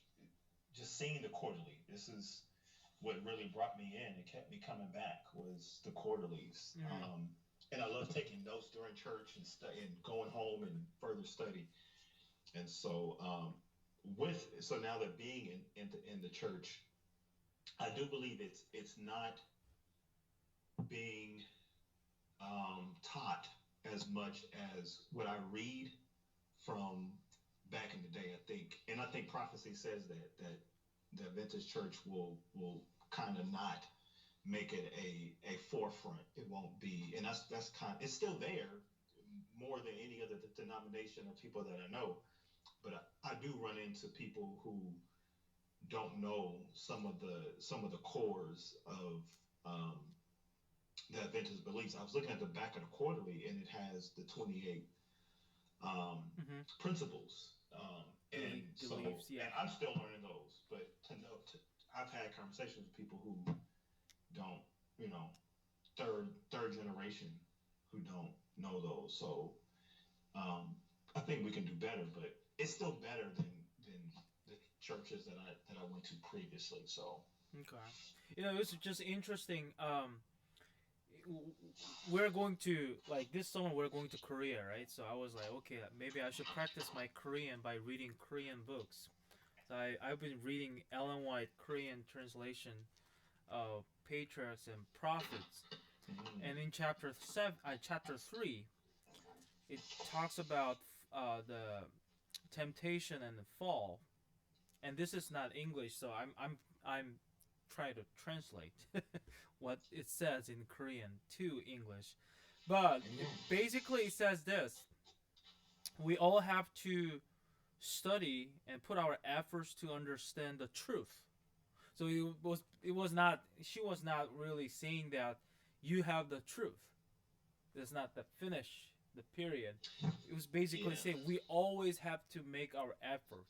just seeing the quarterly, this is what really brought me in and kept me coming back was the quarterlies. Mm-hmm. And I love taking notes during church and going home and further study. And so so now that being in the church, I do believe it's not being taught as much as what I read from back in the day. I think prophecy says that the Adventist church will kind of not make it a forefront. It won't be, and that's it's still there more than any other denomination or people that I know. But I do run into people who don't know some of the cores of the Adventist beliefs. I was looking at the back of the quarterly, and it has the 28 Mm-hmm. principles, and so Beliefs, yeah. and I'm still learning those. But I've had conversations with people who don't, third generation who don't know those. So I think we can do better, but it's still better than the churches that I went to previously. So Okay. It's just interesting. We're going to this summer. We're going to Korea, right? So I was like, okay, maybe I should practice my Korean by reading Korean books. So I've been reading Ellen White Korean translation of Patriarchs and Prophets, and in chapter 3, it talks about the temptation and the fall. And this is not English, so I'm trying to translate what it says in Korean to English. But basically, it says this: we all have to study and put our efforts to understand the truth. So it was not she was not really saying that you have the truth. That's not the finish, the period. It was basically saying we always have to make our effort.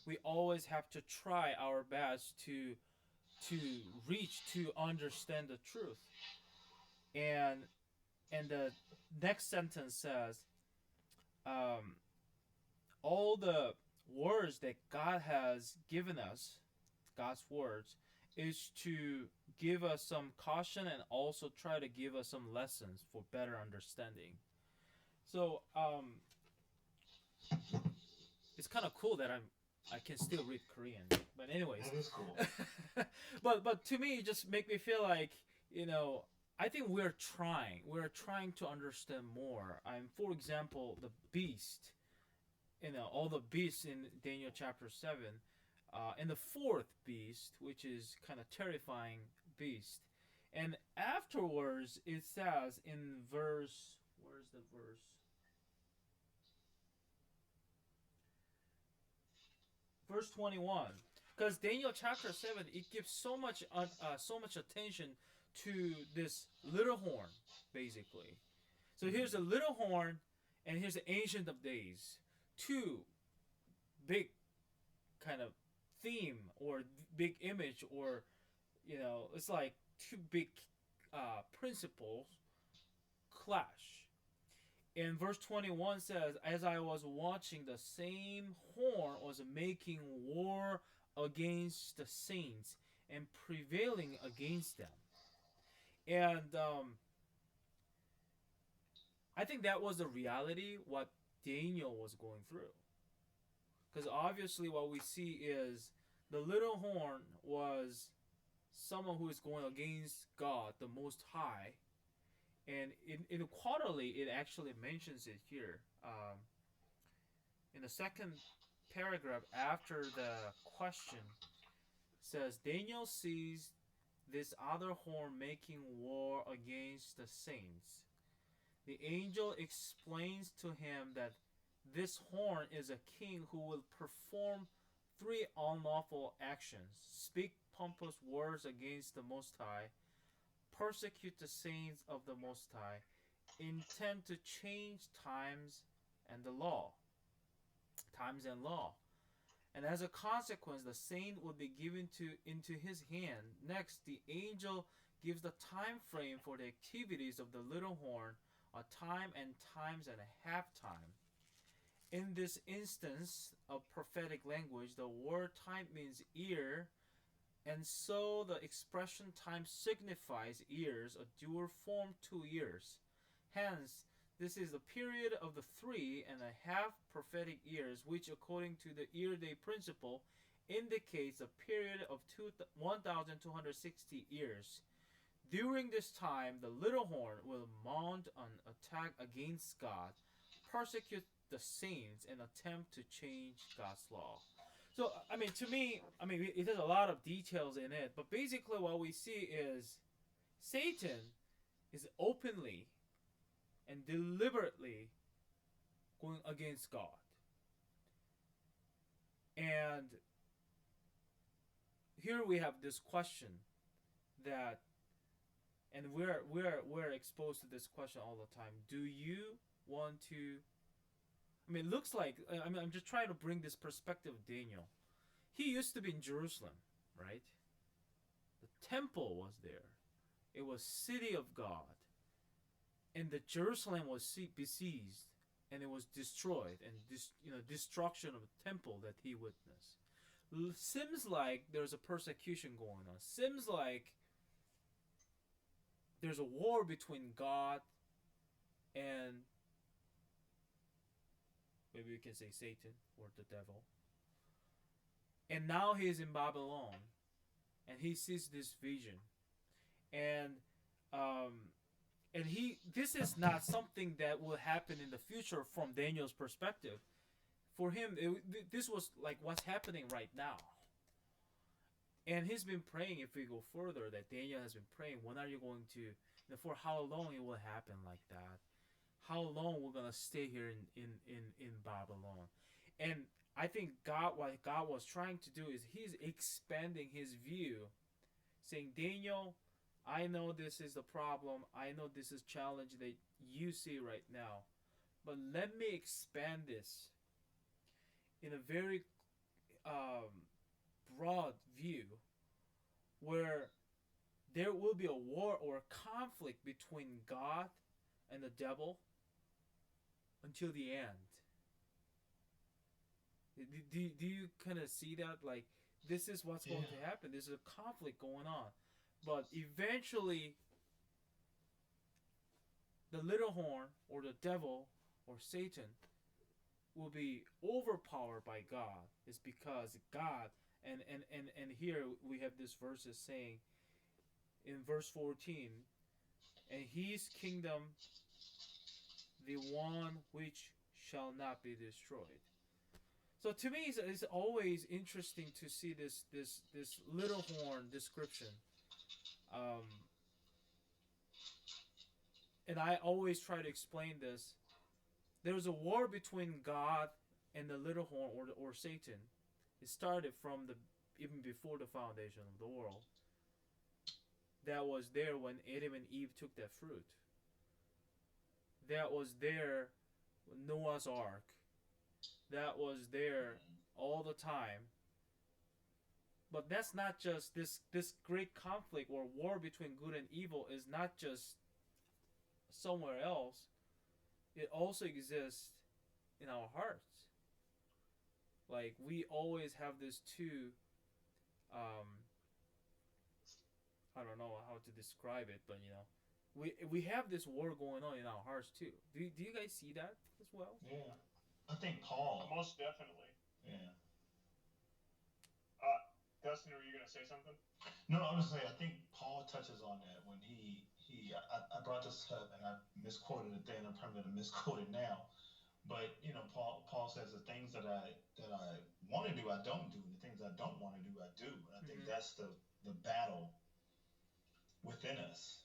We always have to try our best to reach to understand the truth. And the next sentence says, um, all the words that God has given us, God's words, is to give us some caution and also try to give us some lessons for better understanding. So it's kind of cool that I can still read Korean. But anyways, that is cool. but to me, it just make me feel like I think we're trying to understand more. For example, the beast, all the beasts in Daniel chapter 7, and the fourth beast, which is kind of terrifying beast, and afterwards it says in verse, where's the verse? Verse 21, because Daniel chapter 7, it gives so much attention to this little horn, basically. So here's a little horn, and here's the Ancient of Days, two big kind of theme or big image, or it's like two big principles clash. And verse 21 says, as I was watching, the same horn was making war against the saints and prevailing against them. And I think that was the reality what Daniel was going through. Because obviously what we see is the little horn was someone who is going against God, the Most High. And in quarterly, it actually mentions it here. In the second paragraph after the question, says, Daniel sees this other horn making war against the saints. The angel explains to him that this horn is a king who will perform three unlawful actions: speak pompous words against the Most High, persecute the saints of the Most High, intend to change and the law, times and law. And as a consequence, the saint will be given into his hand. Next, the angel gives the time frame for the activities of the little horn, a time and times and a half time. In this instance of prophetic language, the word time means ear, and so the expression time signifies ears, a dual form 2 years. Hence, this is the period of the 3.5 prophetic years, which according to the year-day principle indicates a period of 1,260 years. During this time, the little horn will mount an attack against God, persecute the saints, and attempt to change God's law. So, I mean, to me, it has a lot of details in it, but basically what we see is Satan is openly and deliberately going against God. And here we have this question that, and we're exposed to this question all the time. Do you want to? It looks like, I'm just trying to bring this perspective of Daniel. He used to be in Jerusalem, right? The temple was there. It was city of God. And the Jerusalem was besieged, and it was destroyed, and destruction of the temple that he witnessed. Seems like there's a persecution going on. Seems like there's a war between God and maybe we can say Satan or the devil. And now he's in Babylon, and he sees this vision, and this is not something that will happen in the future from Daniel's perspective. For him, this was like what's happening right now. And he's been praying, if we go further, that Daniel has been praying, when are you going to, for how long it will happen like that? How long we're going to stay here in Babylon? And I think what God was trying to do is he's expanding his view, saying, Daniel, I know this is the problem. I know this is challenge that you see right now. But let me expand this in a very broad view where there will be a war or a conflict between God and the devil until the end. Do you kind of see that? Like, this is what's going to happen. There's a conflict going on. But eventually, the little horn or the devil or Satan will be overpowered by God. It's because God, and here we have this verses saying in verse 14, and his kingdom, the one which shall not be destroyed. So to me, it's always interesting to see this little horn description. And I always try to explain this. There's a war between God and the little horn or Satan. It started from even before the foundation of the world. That was there when Adam and Eve took that fruit. That was there with Noah's Ark. That was there all the time. But that's not just this great conflict or war between good and evil is not just somewhere else. It also exists in our hearts. Like, we always have this two, I don't know how to describe it, but we have this war going on in our hearts too. Do you guys see that as well? Yeah, I think Paul. Most definitely. Yeah. Dustin, were you going to say something? No, I was going to say, I think Paul touches on that when I brought this up and I misquoted it then. I'm probably going to misquote it now. But, Paul says the things that I want to do, I don't do. And the things I don't want to do, I do. And I think that's the battle within us.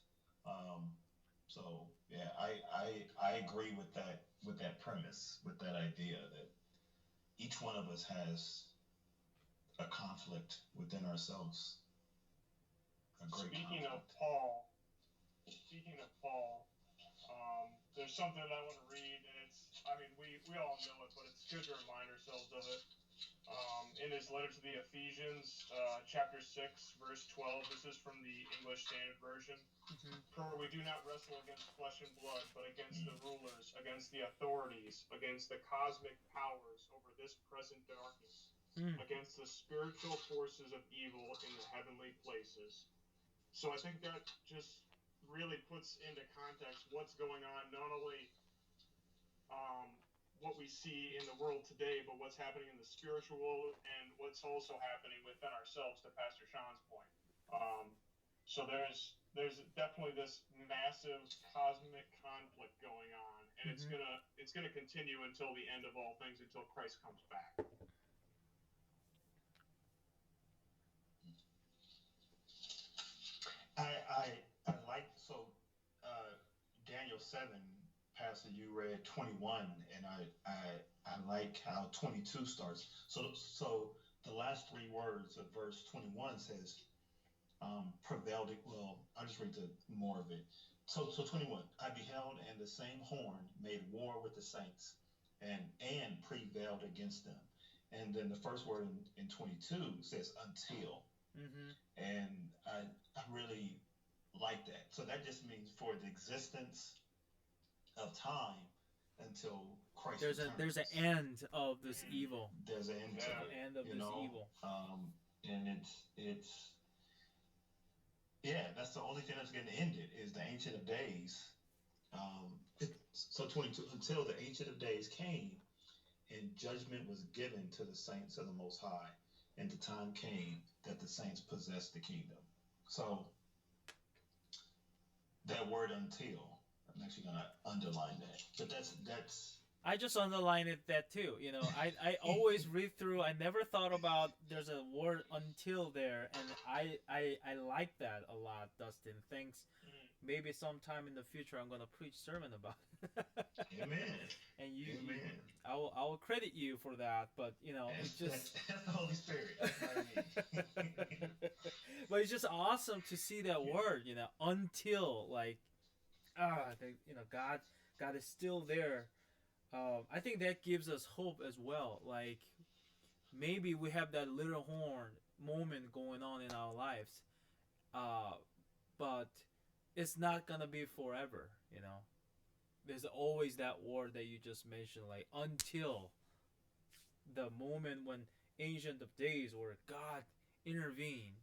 So yeah, I agree with that premise, with that idea that each one of us has a conflict within ourselves. A great Speaking of conflict. Paul, there's something that I want to read, and we all know it, but it's good to remind ourselves of it. In his letter to the Ephesians, chapter 6, verse 12, this is from the English Standard Version. For we do not wrestle against flesh and blood, but against the rulers, against the authorities, against the cosmic powers over this present darkness, against the spiritual forces of evil in the heavenly places. So I think that just really puts into context what's going on, not only what we see in the world today, but what's happening in the spiritual world and what's also happening within ourselves, to Pastor Sean's point. So there's definitely this massive cosmic conflict going on, and it's gonna continue until the end of all things, until Christ comes back. I like Daniel 7, Pastor, you read 21, and I like how 22 starts. So the last three words of verse 21 says, prevailed. Well, I'll just read more of it. So 21, I beheld, and the same horn made war with the saints, and prevailed against them. And then the first word in 22 says until. And I really like that. So that just means for the existence of time until Christ returns. There's an end of this evil. There's an end to it. End of this evil. And it's that's the only thing that's getting ended is the Ancient of Days. So 22, until the Ancient of Days came and judgment was given to the saints of the Most High, and the time came that the saints possessed the kingdom. So that word until, I'm actually going to underline that. But that's I just underlined that too. You know, I always read through. I never thought about there's a word until there, and I like that a lot, Dustin. Thanks. Maybe sometime in the future I'm gonna preach sermon about it. Amen. And Amen. I will credit you for that, but you know, it's just that's the Holy Spirit. That's what I mean. But it's just awesome to see that word, you know, until God is still there. I think that gives us hope as well. Like maybe we have that little horn moment going on in our lives, but it's not gonna be forever. You know, there's always that word that you just mentioned, like until the moment when Ancient of Days, where God intervened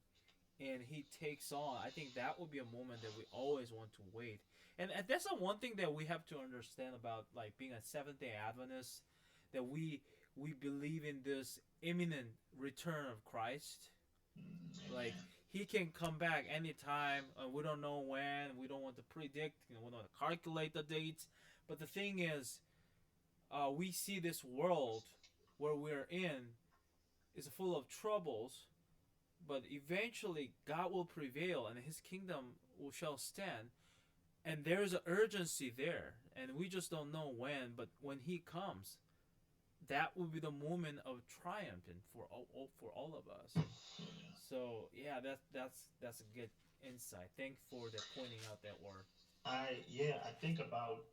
and He takes on. I think that will be a moment that we always want to wait. And that's the one thing that we have to understand about like being a Seventh-day Adventist, that we believe in this imminent return of Christ. Like He can come back anytime. We don't know when. We don't want to predict. We don't want to calculate the dates. But the thing is, we see this world where we're in is full of troubles. But eventually, God will prevail, and His kingdom shall stand. And there's an urgency there, and we just don't know when. But when He comes, that will be the moment of triumphing for all of us. So yeah, that's a good insight. Thanks for pointing out that word. I think about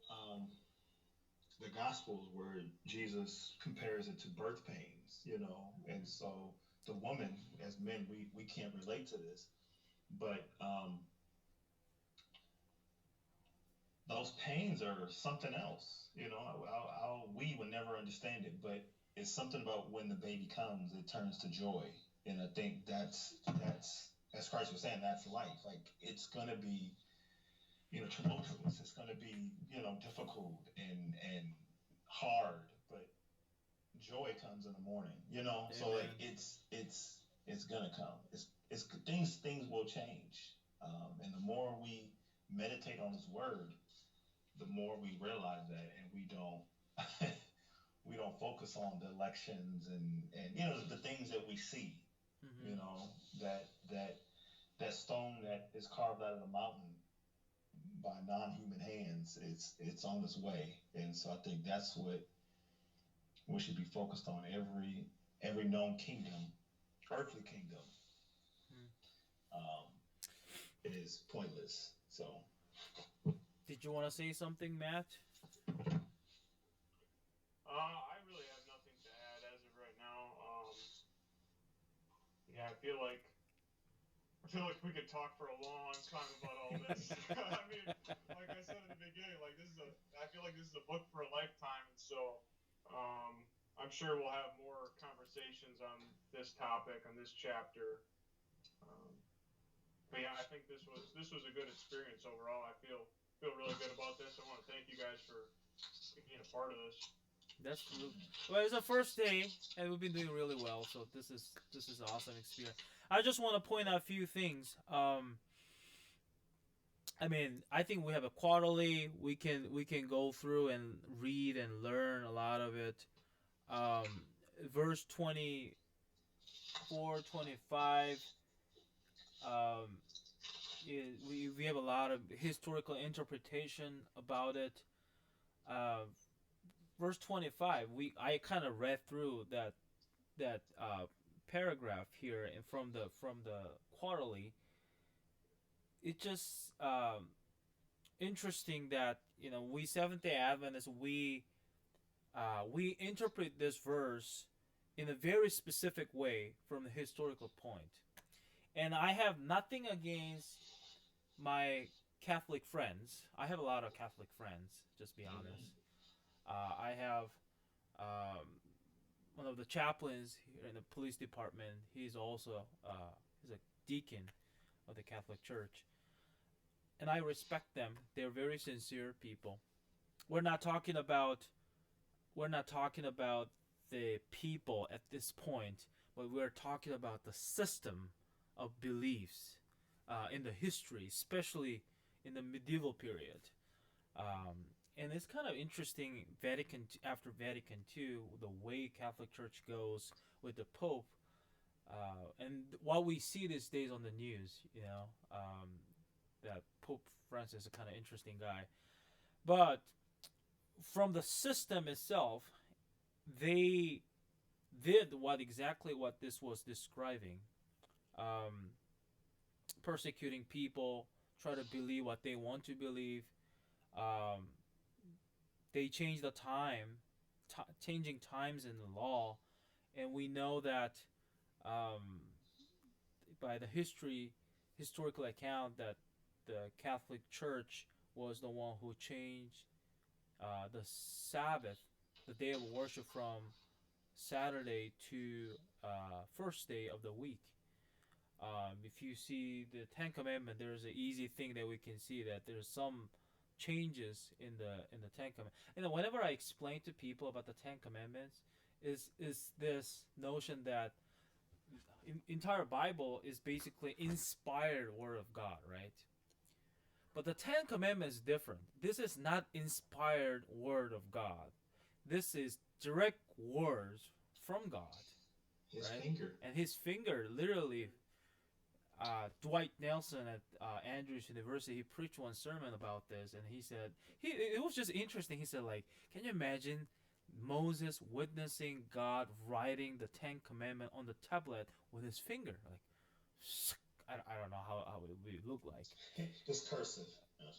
the Gospels where Jesus compares it to birth pains, you know, and so the woman, as men, we can't relate to this, but those pains are something else, you know. We would never understand it, but it's something about when the baby comes, it turns to joy, and I think that's as Christ was saying, that's life. Like it's gonna be, you know, tumultuous. It's gonna be, you know, difficult and hard, but joy comes in the morning, you know. Amen. So like it's gonna come. It's things will change, and the more we meditate on His Word, the more we realize that, and we don't focus on the elections and you know the things that we see, you know, that that stone that is carved out of the mountain by non-human hands, it's on its way. And so I think that's what we should be focused on. Every known kingdom, earthly kingdom, um, is pointless. So, Did you want to say something, Matt? I really have nothing to add as of right now. Yeah, I feel like we could talk for a long time about all this. I mean, like I said in the beginning, like I feel like this is a book for a lifetime, and so I'm sure we'll have more conversations on this topic, on this chapter. Um, but yeah, I think this was a good experience overall. I feel really good about this. I want to thank you guys for being a part of this. That's well. It's the first day, and we've been doing really well. So this is awesome experience. I just want to point out a few things. I mean, I think we have a quarterly. We can go through and read and learn a lot of it. Verse 24, 25. We have a lot of historical interpretation about it. Verse 25. I kind of read through that paragraph here and from the quarterly. It's just interesting that we Seventh Day Adventists we interpret this verse in a very specific way from the historical point, and I have nothing against my Catholic friends. I have a lot of Catholic friends. Just be honest. I have one of the chaplains here in the police department. He's also he's a deacon of the Catholic Church, and I respect them. They're very sincere people. We're not talking about the people at this point, but we're talking about the system of beliefs in the history, especially in the medieval period. And it's kind of interesting, after Vatican II, the way Catholic Church goes with the Pope, and what we see these days on the news, that Pope Francis is a kind of interesting guy. But from the system itself, they did exactly what this was describing. Persecuting people, try to believe what they want to believe. They changed the changing times in the law, and we know that by the historical account that the Catholic Church was the one who changed the Sabbath, the day of worship, from Saturday to first day of the week. If you see the Ten Commandments, there's an easy thing that we can see that there's some changes in the Ten Commandments. And whenever I explain to people about the Ten Commandments, is this notion that entire Bible is basically inspired Word of God, right? But the Ten Commandments is different. This is not inspired Word of God. This is direct words from God. His right? finger. And his finger, literally, Dwight Nelson at Andrews University, he preached one sermon about this, and he said, it was just interesting. He said, like, can you imagine Moses witnessing God writing the Ten Commandments on the tablet with his finger? Like, I don't know how it would look like. Just cursive.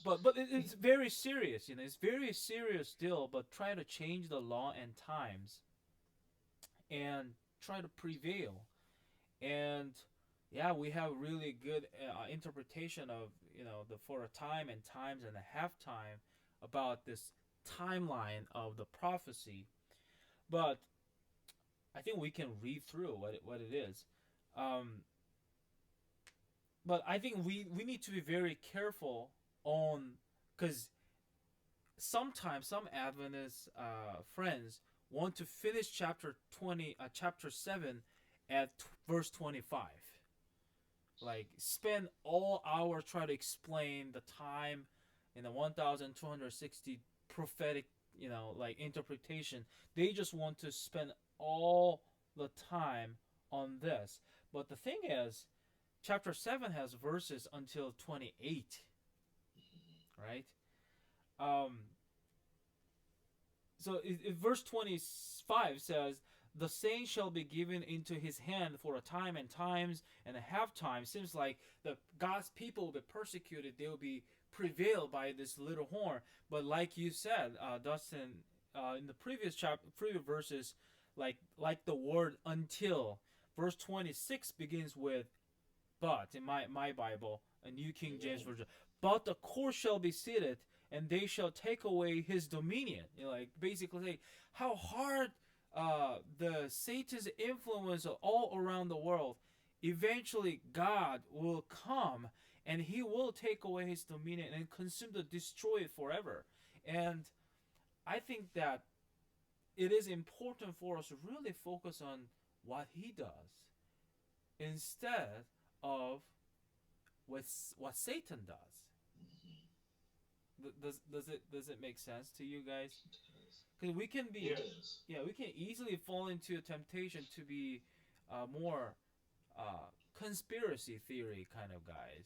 But it's very serious, it's very serious still, but try to change the law and times and try to prevail. And yeah, we have really good interpretation of, the for a time and times and a half time about this timeline of the prophecy. But I think we can read through what it is. But I think we need to be very careful on, because sometimes some Adventist friends want to finish chapter 7 at verse 25. Like, spend all hours trying to explain the time in the 1260 prophetic, interpretation. They just want to spend all the time on this. But the thing is, chapter 7 has verses until 28, right? So verse 25 says, the saints shall be given into his hand for a time and times and a half time. Seems like the God's people will be persecuted. They will be prevailed by this little horn. But like you said, Dustin, in the previous verses, like the word until, verse 26 begins with but in my Bible, a New King James Version. But the court shall be seated, and they shall take away his dominion. Like basically say how hard the Satan's influence all around the world. Eventually, God will come and he will take away his dominion and consume to destroy it forever. And I think that it is important for us to really focus on what he does instead of what Satan does. Does it make sense to you guys? Because we can be, we can easily fall into a temptation to be more conspiracy theory kind of guys.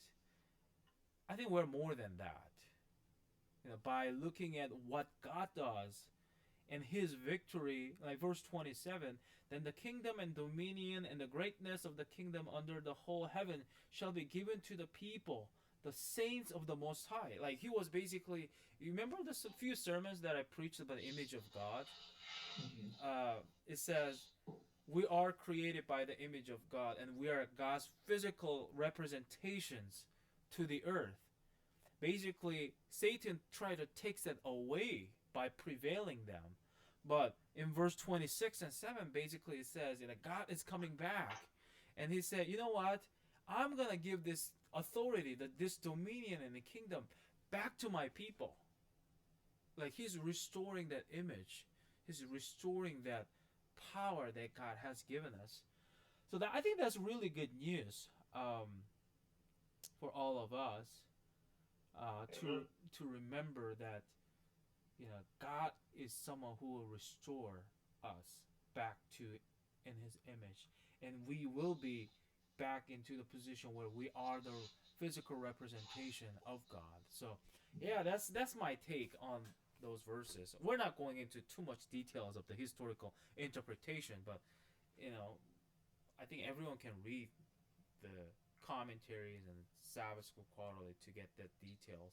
I think we're more than that. By looking at what God does and his victory, like verse 27, then the kingdom and dominion and the greatness of the kingdom under the whole heaven shall be given to the people, the saints of the Most High. Like he was basically, you remember the few sermons that I preached about the image of God? It says, we are created by the image of God and we are God's physical representations to the earth. Basically, Satan tried to take that away by prevailing them. But in verse 26 and 7, basically it says, God is coming back. And he said, you know what? I'm going to give this authority, this dominion and the kingdom back to my people. Like he's restoring that image. He's restoring that power that God has given us. So I think that's really good news for all of us to remember that God is someone who will restore us back to in his image, and we will be back into the position where we are the physical representation of God. So yeah, that's my take on those verses. We're not going into too much details of the historical interpretation, but I think everyone can read the commentaries and Sabbath School Quarterly to get the details.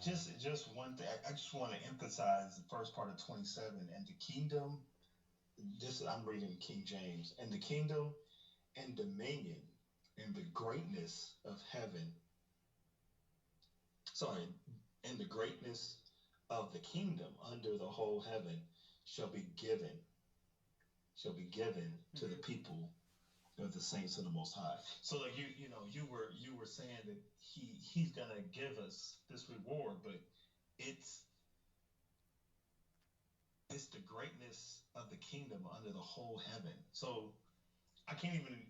Just one thing. I just want to emphasize the first part of 27 and the kingdom. I'm reading King James, and the kingdom and dominion and the greatness of heaven. And the greatness of the kingdom under the whole heaven shall be given to the people of the saints of the Most High. So like you were saying that he's gonna give us this reward, but it's the greatness of the kingdom under the whole heaven. So I can't even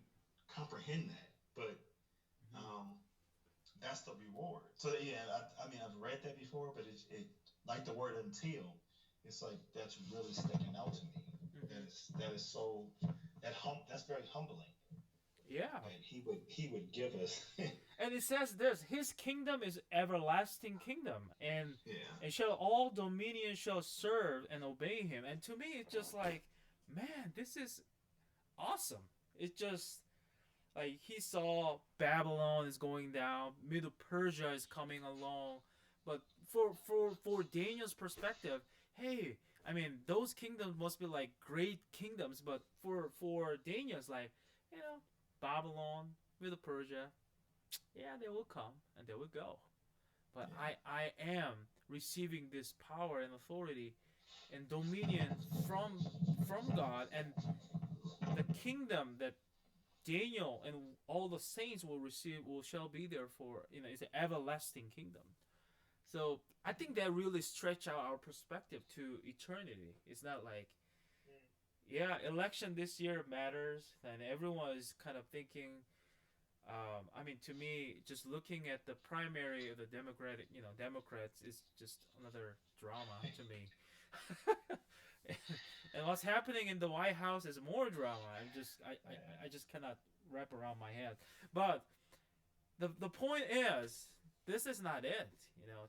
comprehend that, but that's the reward. So yeah, I mean I've read that before, but it like the word until, it's like that's really sticking out to me. That's very humbling. Yeah. And he would give us. And it says this: his kingdom is everlasting kingdom, and shall all dominion shall serve and obey him. And to me, it's just like, man, this is awesome. It's just like he saw Babylon is going down, Middle Persia is coming along, but for Daniel's perspective, hey, I mean those kingdoms must be like great kingdoms, but for Daniel's like, Babylon, Middle Persia, yeah, they will come and they will go. But I am receiving this power and authority and dominion from God, and the kingdom that Daniel and all the saints will receive shall be there for, it's an everlasting kingdom. So I think that really stretch out our perspective to eternity. It's not like, election this year matters, and everyone is kind of thinking. I mean, to me, just looking at the primary of the Democrats is just another drama to me. And what's happening in the White House is more drama. I just cannot wrap around my head. But the point is, this is not it.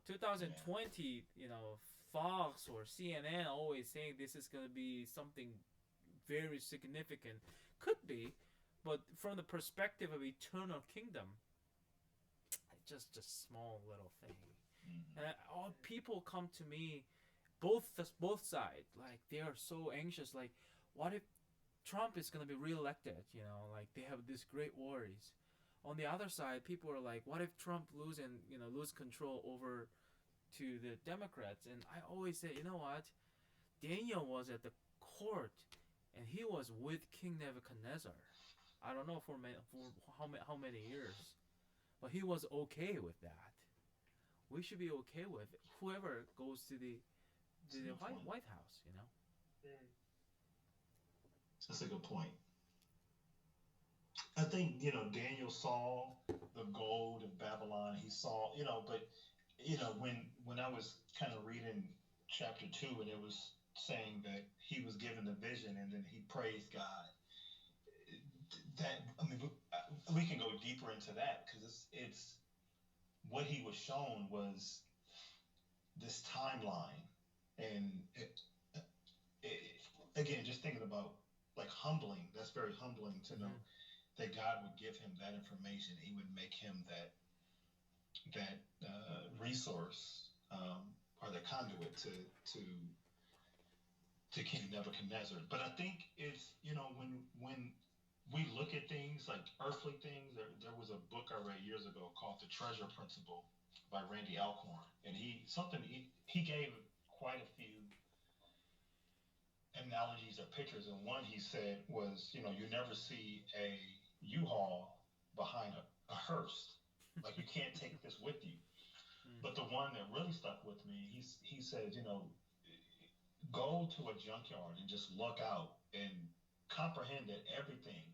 2020. Fox or CNN always saying this is going to be something very significant. Could be, but from the perspective of eternal kingdom, it's just small little thing. And all people come to me, both sides, like they are so anxious. Like, what if Trump is gonna be reelected? Like they have these great worries. On the other side, people are like, what if Trump lose control over to the Democrats? And I always say, you know what? Daniel was at the court, and he was with King Nebuchadnezzar. I don't know for how many years, but he was okay with that. We should be okay with it. Whoever goes to the White House. That's a good point. I think Daniel saw the gold of Babylon. He saw but when I was kind of reading chapter 2, and it was saying that he was given the vision and then he praised God. That we can go deeper into that, because it's what he was shown was this timeline, and again, just thinking about like humbling. That's very humbling to know that God would give him that information. He would make him that resource or the conduit to King Nebuchadnezzar. But I think it's when we look at things like earthly things. There was a book I read years ago called The Treasure Principle by Randy Alcorn, and he gave quite a few analogies or pictures, and one he said was, you never see a U-Haul behind a hearse. Like, you can't take this with you. But the one that really stuck with me, he said, go to a junkyard and just look out and comprehend that everything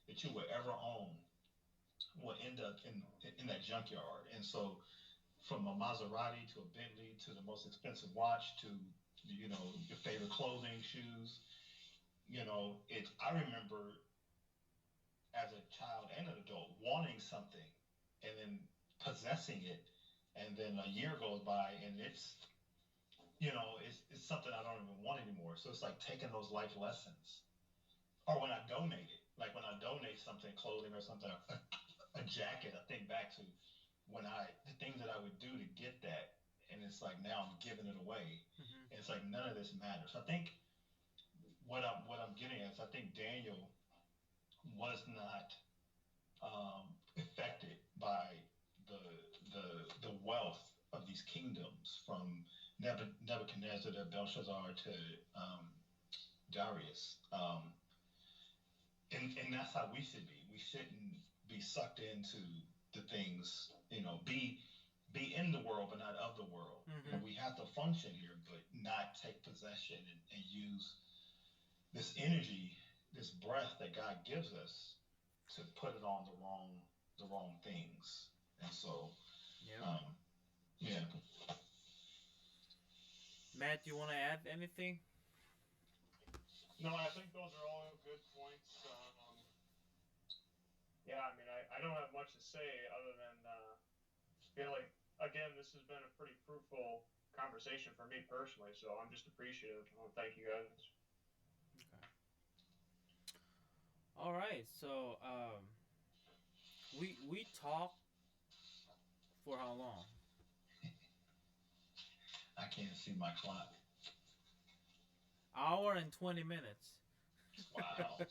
that you would ever own will end up in that junkyard. And so from a Maserati to a Bentley to the most expensive watch to, your favorite clothing, shoes, I remember as a child and an adult wanting something and then possessing it, and then a year goes by and it's something I don't even want anymore. So it's like taking those life lessons. Or when I donate it, like when I donate something, clothing or something, a jacket, I think back to the things that I would do to get that, and it's like now I'm giving it away. And it's like none of this matters. I think what I'm getting at is I think Daniel was not affected by the wealth of these kingdoms, from Nebuchadnezzar to Belshazzar to Darius. And that's how we should be. We shouldn't be sucked into the things, be in the world but not of the world. We have to function here but not take possession and use this energy, this breath that God gives us, to put it on the wrong things. And so yeah. Matt, do you want to add anything? No, I think those are all good points. I don't have much to say other than feel like, again, this has been a pretty fruitful conversation for me personally, so I'm just appreciative. Thank you guys. Okay. All right, so we talked for how long? I can't see my clock. Hour and 20 minutes. Wow.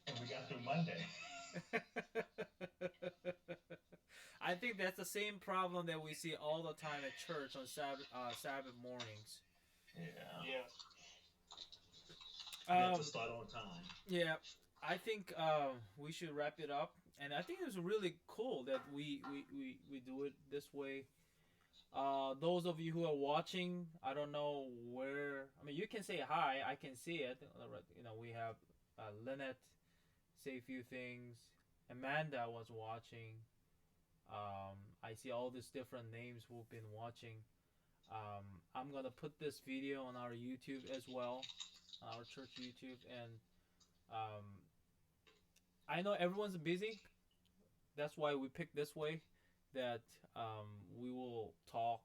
And we got through Monday. I think that's the same problem that we see all the time at church on Sabbath mornings. Yeah. Yes. We have to start on time. Yeah, I think we should wrap it up. And I think it was really cool that we do it this way. Those of you who are watching, I don't know where. I mean, you can say hi. I can see it. We have Lynette say a few things. Amanda was watching. I see all these different names who've been watching. I'm gonna put this video on our YouTube as well, our church YouTube, and I know everyone's busy. That's why we picked this way. That we will talk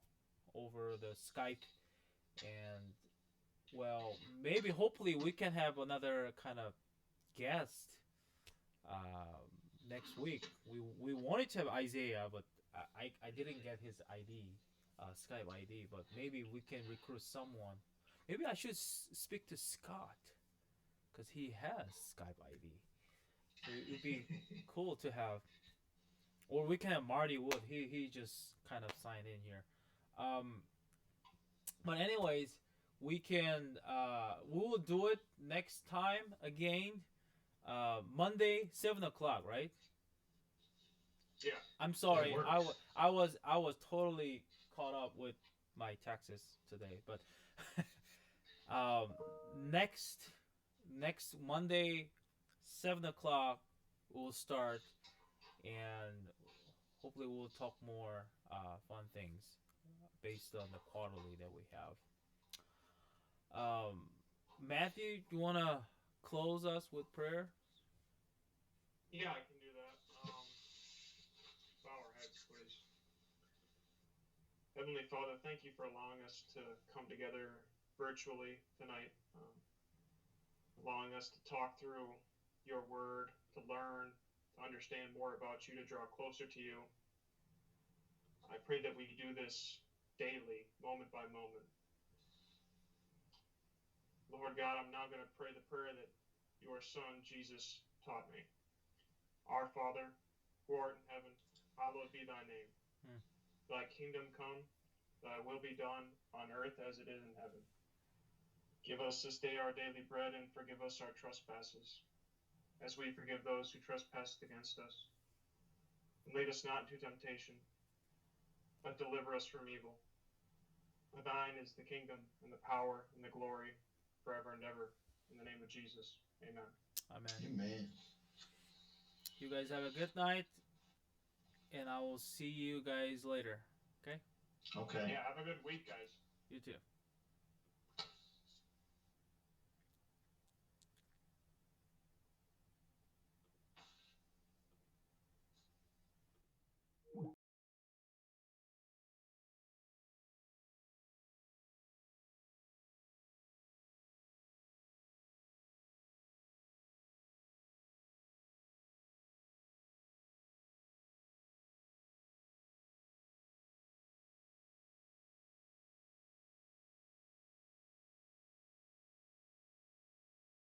over the Skype, and well, maybe hopefully we can have another kind of guest um, next week. We wanted to have Isaiah, but I didn't get his ID, Skype ID. But maybe we can recruit someone. Maybe I should speak to Scott because he has Skype ID. It would be cool to have, or we can have Marty Wood. He just kind of signed in here. Um, but anyways, we will do it next time again. Monday 7 o'clock, right? Yeah. I'm sorry, That I, works. I was totally caught up with my taxes today, but um, next next Monday 7 o'clock we'll start, and hopefully we'll talk more fun things based on the quarterly that we have. Matthew, do you wanna close us with prayer? Yeah, I can do that. Bow our heads, please. Heavenly Father, thank you for allowing us to come together virtually tonight, allowing us to talk through your word, to learn, to understand more about you, to draw closer to you. I pray that we do this daily, moment by moment. Lord God, I'm now going to pray the prayer that your Son, Jesus, taught me. Our Father, who art in heaven, hallowed be thy name. Hmm. Thy kingdom come, thy will be done on earth as it is in heaven. Give us this day our daily bread, and forgive us our trespasses, as we forgive those who trespass against us. And lead us not into temptation, but deliver us from evil. For thine is the kingdom, and the power, and the glory, forever and ever. In the name of Jesus, amen. Amen. Amen. You guys have a good night, and I will see you guys later. Okay? Okay. Yeah, have a good week, guys. You too.